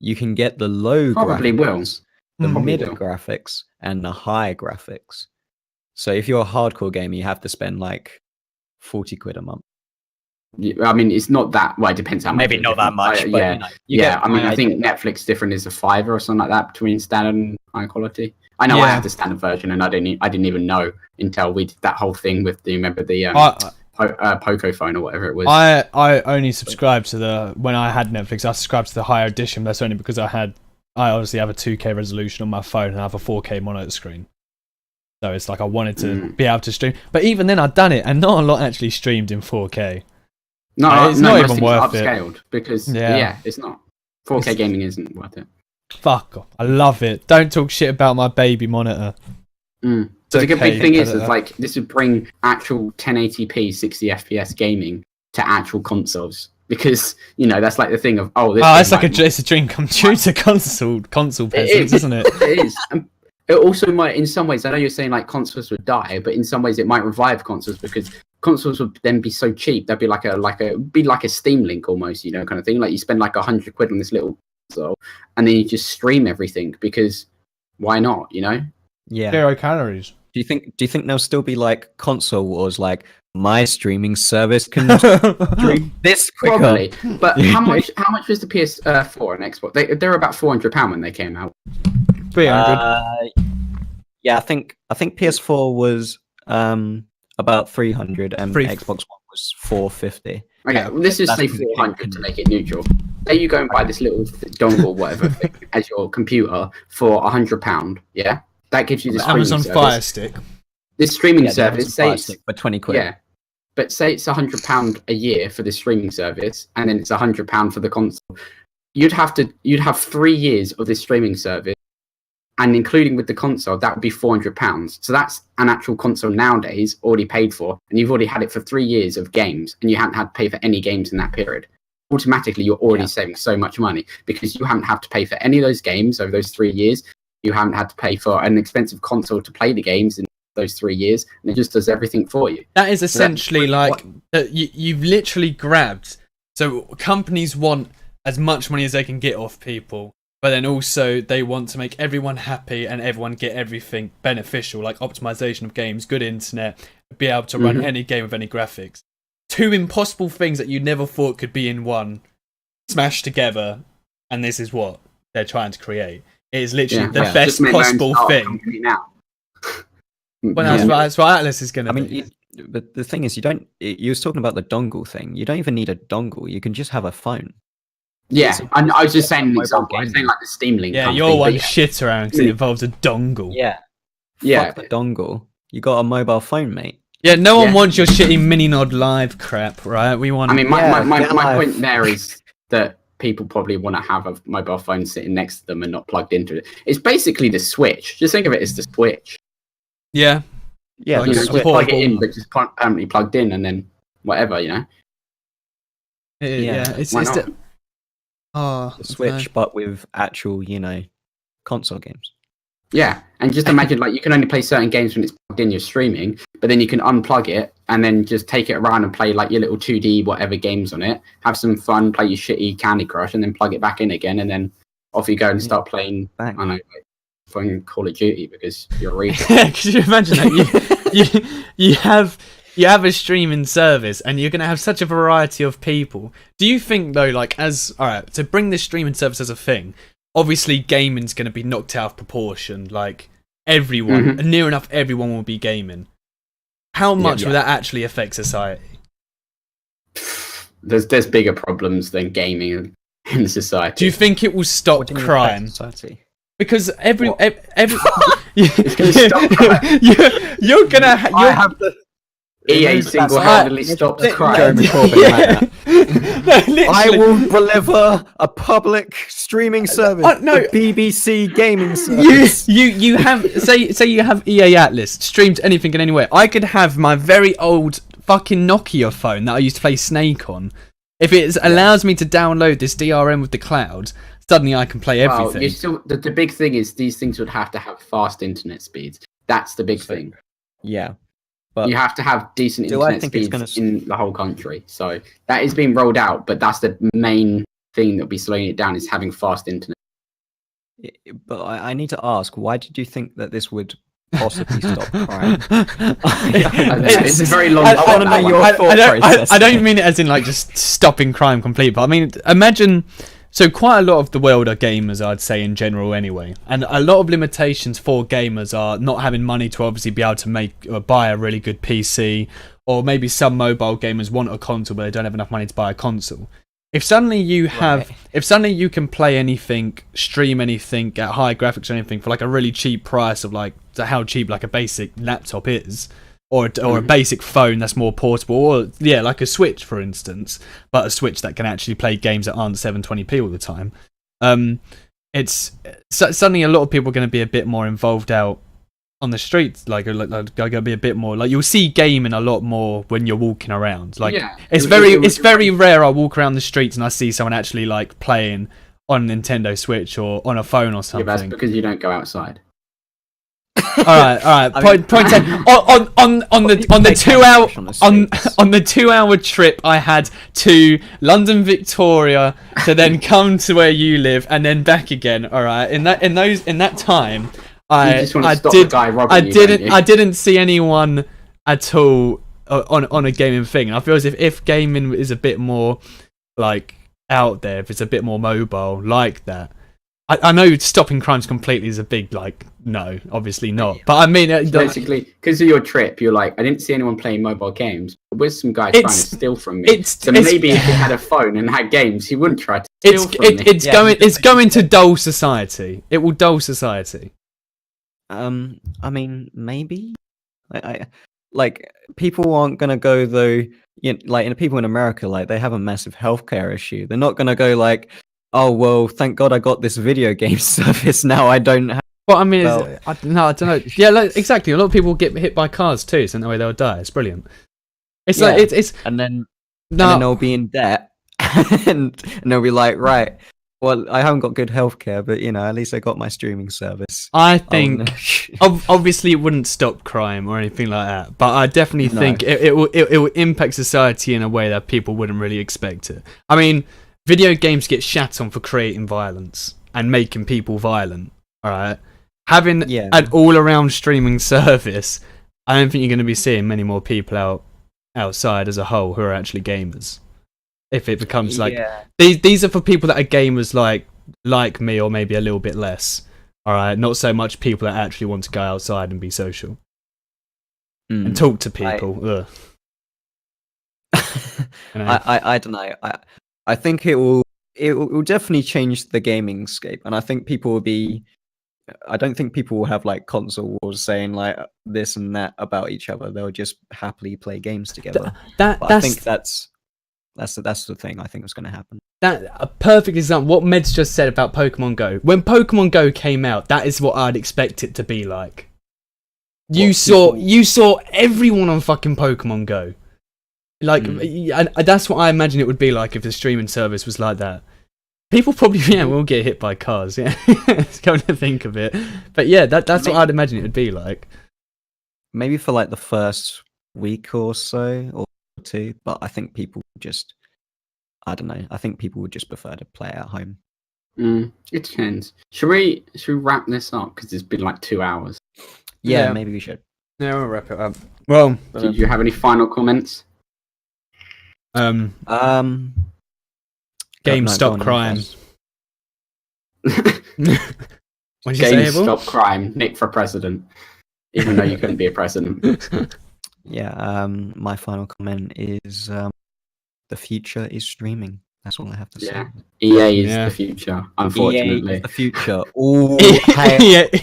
You can get the low graphics, the mid graphics, and the high graphics. So if you're a hardcore gamer, you have to spend like 40 quid a month. I mean, it's not that. Well, it depends how much. Maybe not that much. But, I mean, I think Netflix different is a $5 or something like that between standard and high quality. I know I have the standard version, and I didn't even know until we did that whole thing with remember the Poco phone or whatever it was. I only subscribed to when I had Netflix. I subscribed to the higher edition. That's only because I obviously have a 2K resolution on my phone and I have a 4K monitor screen. So it's like I wanted to be able to stream. But even then, I'd done it, and not a lot actually streamed in 4K. No, it's not even worth it. Upscaled because it's not. 4K gaming isn't worth it. Fuck off. I love it. Don't talk shit about my baby monitor. So the good big thing is like this would bring actual 1080p 60 FPS gaming to actual consoles, because that's like the thing of it's like it's a dream come true to console peasants, isn't it? It is. It also might, in some ways, I know you're saying like consoles would die, but in some ways it might revive consoles, because consoles would then be so cheap. That'd be like a Steam Link almost, kind of thing. Like you spend like 100 quid on this little console, and then you just stream everything, because why not? Yeah. 0 calories. Do you think there'll still be like console wars, like my streaming service can stream this quicker? Probably. But how much was the PS4 and Xbox? They were about £400 when they came out. 300. Yeah, I think PS4 was about 300 and Xbox One was 450. Okay, well, let's just say 400 to make it neutral. Say you go and buy this little dongle, whatever, thing, as your computer for £100. Yeah, that gives you the streaming Amazon service. Fire Stick. This streaming Yeah, service, say it's, for 20 quid. yeah, but say it's £100 a year for the streaming service, and then it's £100 for the console. You'd have 3 years of this streaming service, and including with the console, that would be £400. So that's an actual console nowadays already paid for, and you've already had it for 3 years of games, and you haven't had to pay for any games in that period. Automatically, you're already saving so much money because you haven't had to pay for any of those games over those 3 years. You haven't had to pay for an expensive console to play the games in those 3 years, and it just does everything for you. That is essentially you've literally grabbed. So companies want as much money as they can get off people, but then also they want to make everyone happy and everyone get everything beneficial, like optimization of games, good internet, be able to run any game with any graphics. Two impossible things that you never thought could be in one, smashed together, and this is what they're trying to create. It is literally the best possible thing. Now. Well, that's what Atlas is going to be. But the thing is, you was talking about the dongle thing. You don't even need a dongle. You can just have a phone. Yeah, I was just saying an example. I was saying like the Steam Link. Yeah, you're one shit around because it involves a dongle. Yeah. Fuck the dongle. You got a mobile phone, mate. Yeah, no one wants your shitty mini nod live crap, right? We want. I mean, my point there is that people probably want to have a mobile phone sitting next to them and not plugged into it. It's basically the Switch. Just think of it as the Switch. Yeah. Yeah, Like just plug it in, but just permanently plugged in, and then whatever, you know. It's the Switch, but with actual, console games. Yeah, and just imagine like you can only play certain games when it's plugged in. You're streaming, but then you can unplug it and then just take it around and play like your little 2D whatever games on it. Have some fun, play your shitty Candy Crush, and then plug it back in again, and then off you go and start playing. I don't know, like, fucking Call of Duty because you're a retard. Could you imagine that you have a streaming service and you're going to have such a variety of people? Do you think though, like, to bring this streaming service as a thing, obviously gaming's going to be knocked out of proportion, like everyone, near enough everyone will be gaming. How much will that actually affect society? There's bigger problems than gaming in society. Do you think it will stop crime? Society? Because every It's gonna stop crime. you're gonna I have the EA single-handedly stopped crime. I will deliver a public streaming service. The BBC gaming service. You have say you have EA Atlas streamed anything and anywhere. I could have my very old fucking Nokia phone that I used to play Snake on. If it allows me to download this DRM with the cloud, suddenly I can play everything. The big thing is these things would have to have fast internet speeds. That's the big thing. Yeah. But you have to have decent internet speeds in the whole country. So that is being rolled out, but that's the main thing that'll be slowing it down is having fast internet. But I need to ask, why did you think that this would possibly stop crime? It's a very long. I want to know your thought process. I don't mean it as in like just stopping crime completely, but I mean imagine. So quite a lot of the world are gamers, I'd say, in general anyway. And a lot of limitations for gamers are not having money to obviously be able to make or buy a really good PC, or maybe some mobile gamers want a console but they don't have enough money to buy a console. If suddenly you can play anything, stream anything at high graphics or anything for like a really cheap price of like how cheap like a basic laptop is, or a basic phone that's more portable, or like a Switch for instance, but a Switch that can actually play games that aren't 720p all the time. It's suddenly a lot of people are going to be a bit more involved out on the streets, like going to be a bit more like you'll see gaming a lot more when you're walking around. Like it's very rare I walk around the streets and I see someone actually like playing on a Nintendo Switch or on a phone or something. Yeah, that's because you don't go outside. All right. Point taken. On the 2 hour trip I had to London Victoria to then come to where you live and then back again. All right. In that time, You just want to stop the guy robbing you, don't you? I didn't see anyone at all on a gaming thing. I feel as if gaming is a bit more like out there, if it's a bit more mobile like that. I know stopping crimes completely is a big like no, obviously not. But I mean, basically, because of your trip, you're like, I didn't see anyone playing mobile games. There was some guy trying to steal from me. So maybe if he had a phone and had games, he wouldn't try to steal from me. It's going to dull society. It will dull society. I mean, maybe. I like people aren't gonna go though. You know, like people in America, like they have a massive healthcare issue. They're not gonna go like, oh well, thank God I got this video game service. Now I don't have. Well, I mean, I don't know. Yeah, like, exactly. A lot of people get hit by cars too, so that way they'll die. It's brilliant. It's like it's and then they'll be in debt, and they'll be like, right. Well, I haven't got good healthcare, but you know, at least I got my streaming service. I think obviously it wouldn't stop crime or anything like that, but I definitely think it will impact society in a way that people wouldn't really expect it. I mean, video games get shat on for creating violence and making people violent. All right, having an all-around streaming service, I don't think you're going to be seeing many more people outside as a whole who are actually gamers. If it becomes like these are for people that are gamers like me or maybe a little bit less, all right, not so much people that actually want to go outside and be social and talk to people. I don't know. I think it will definitely change the gaming scape, and I think people will be. I don't think people will have like console wars saying like this and that about each other. They'll just happily play games together. I think that's the thing I think was going to happen. That a perfect example. What Meds just said about Pokemon Go. When Pokemon Go came out, that is what I'd expect it to be like. You saw everyone on fucking Pokemon Go. Like, and that's what I imagine it would be like if the streaming service was like that. People probably will get hit by cars. Yeah, come to think of it. But yeah, that's what I'd imagine it would be like. Maybe for like the first week or so or two, but I think people I don't know. I think people would just prefer to play at home. It depends. Should we wrap this up because it's been like 2 hours? Yeah, maybe we should. Yeah, we'll wrap it up. Well, do you have any final comments? Game stop crime. What did you say, stop crime. Nick for president, even though you couldn't be a president. Yeah. My final comment is the future is streaming. That's all I have to say. Yeah. EA is the future, unfortunately. EA is the future. Ooh,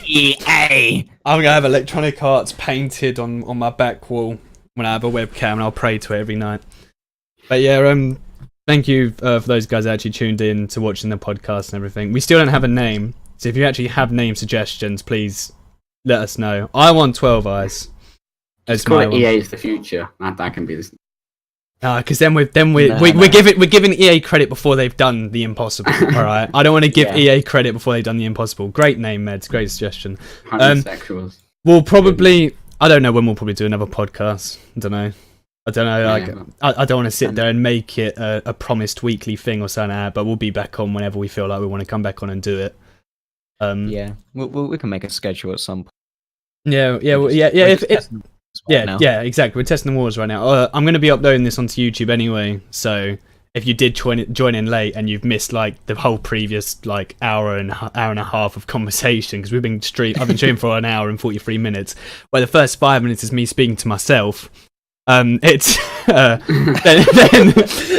EA. I'm gonna have Electronic Arts painted on my back wall when I have a webcam, and I'll pray to it every night. But yeah, thank you for those guys that actually tuned in to watching the podcast and everything. We still don't have a name, so if you actually have name suggestions, please let us know. I want 12 Eyes. Just call it EA is the future. That can be this. Because then we're giving EA credit before they've done the impossible. All right, I don't want to give EA credit before they've done the impossible. Great name, Meds. Great suggestion. Homosexuals. We'll probably. I don't know when we'll probably do another podcast. I don't know. I don't want to sit there and make it a promised weekly thing or something, but we'll be back on whenever we feel like we want to come back on and do it. We can make a schedule at some point. Yeah, exactly. We're testing the waters right now. I'm going to be uploading this onto YouTube anyway, so if you did join in late and you've missed like the whole previous like hour and a half of conversation, because I've been streaming for an hour and 43 minutes, where the first 5 minutes is me speaking to myself. It's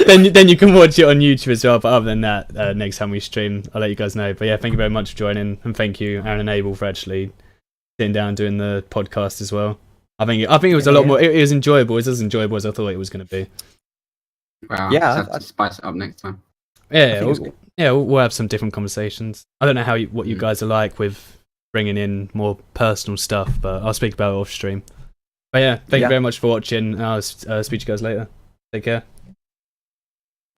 then you can watch it on YouTube as well. But other than that, next time we stream, I'll let you guys know. But yeah, thank you very much for joining, and thank you, Aaron and Abel, for actually sitting down and doing the podcast as well. I think it was a lot more. It was enjoyable. It was as enjoyable as I thought it was going to be. Wow. Yeah, I'll spice it up next time. Yeah, we'll have some different conversations. I don't know what you guys are like with bringing in more personal stuff, but I'll speak about it off stream. But yeah, thank you very much for watching. I'll speak to you guys later. Take care.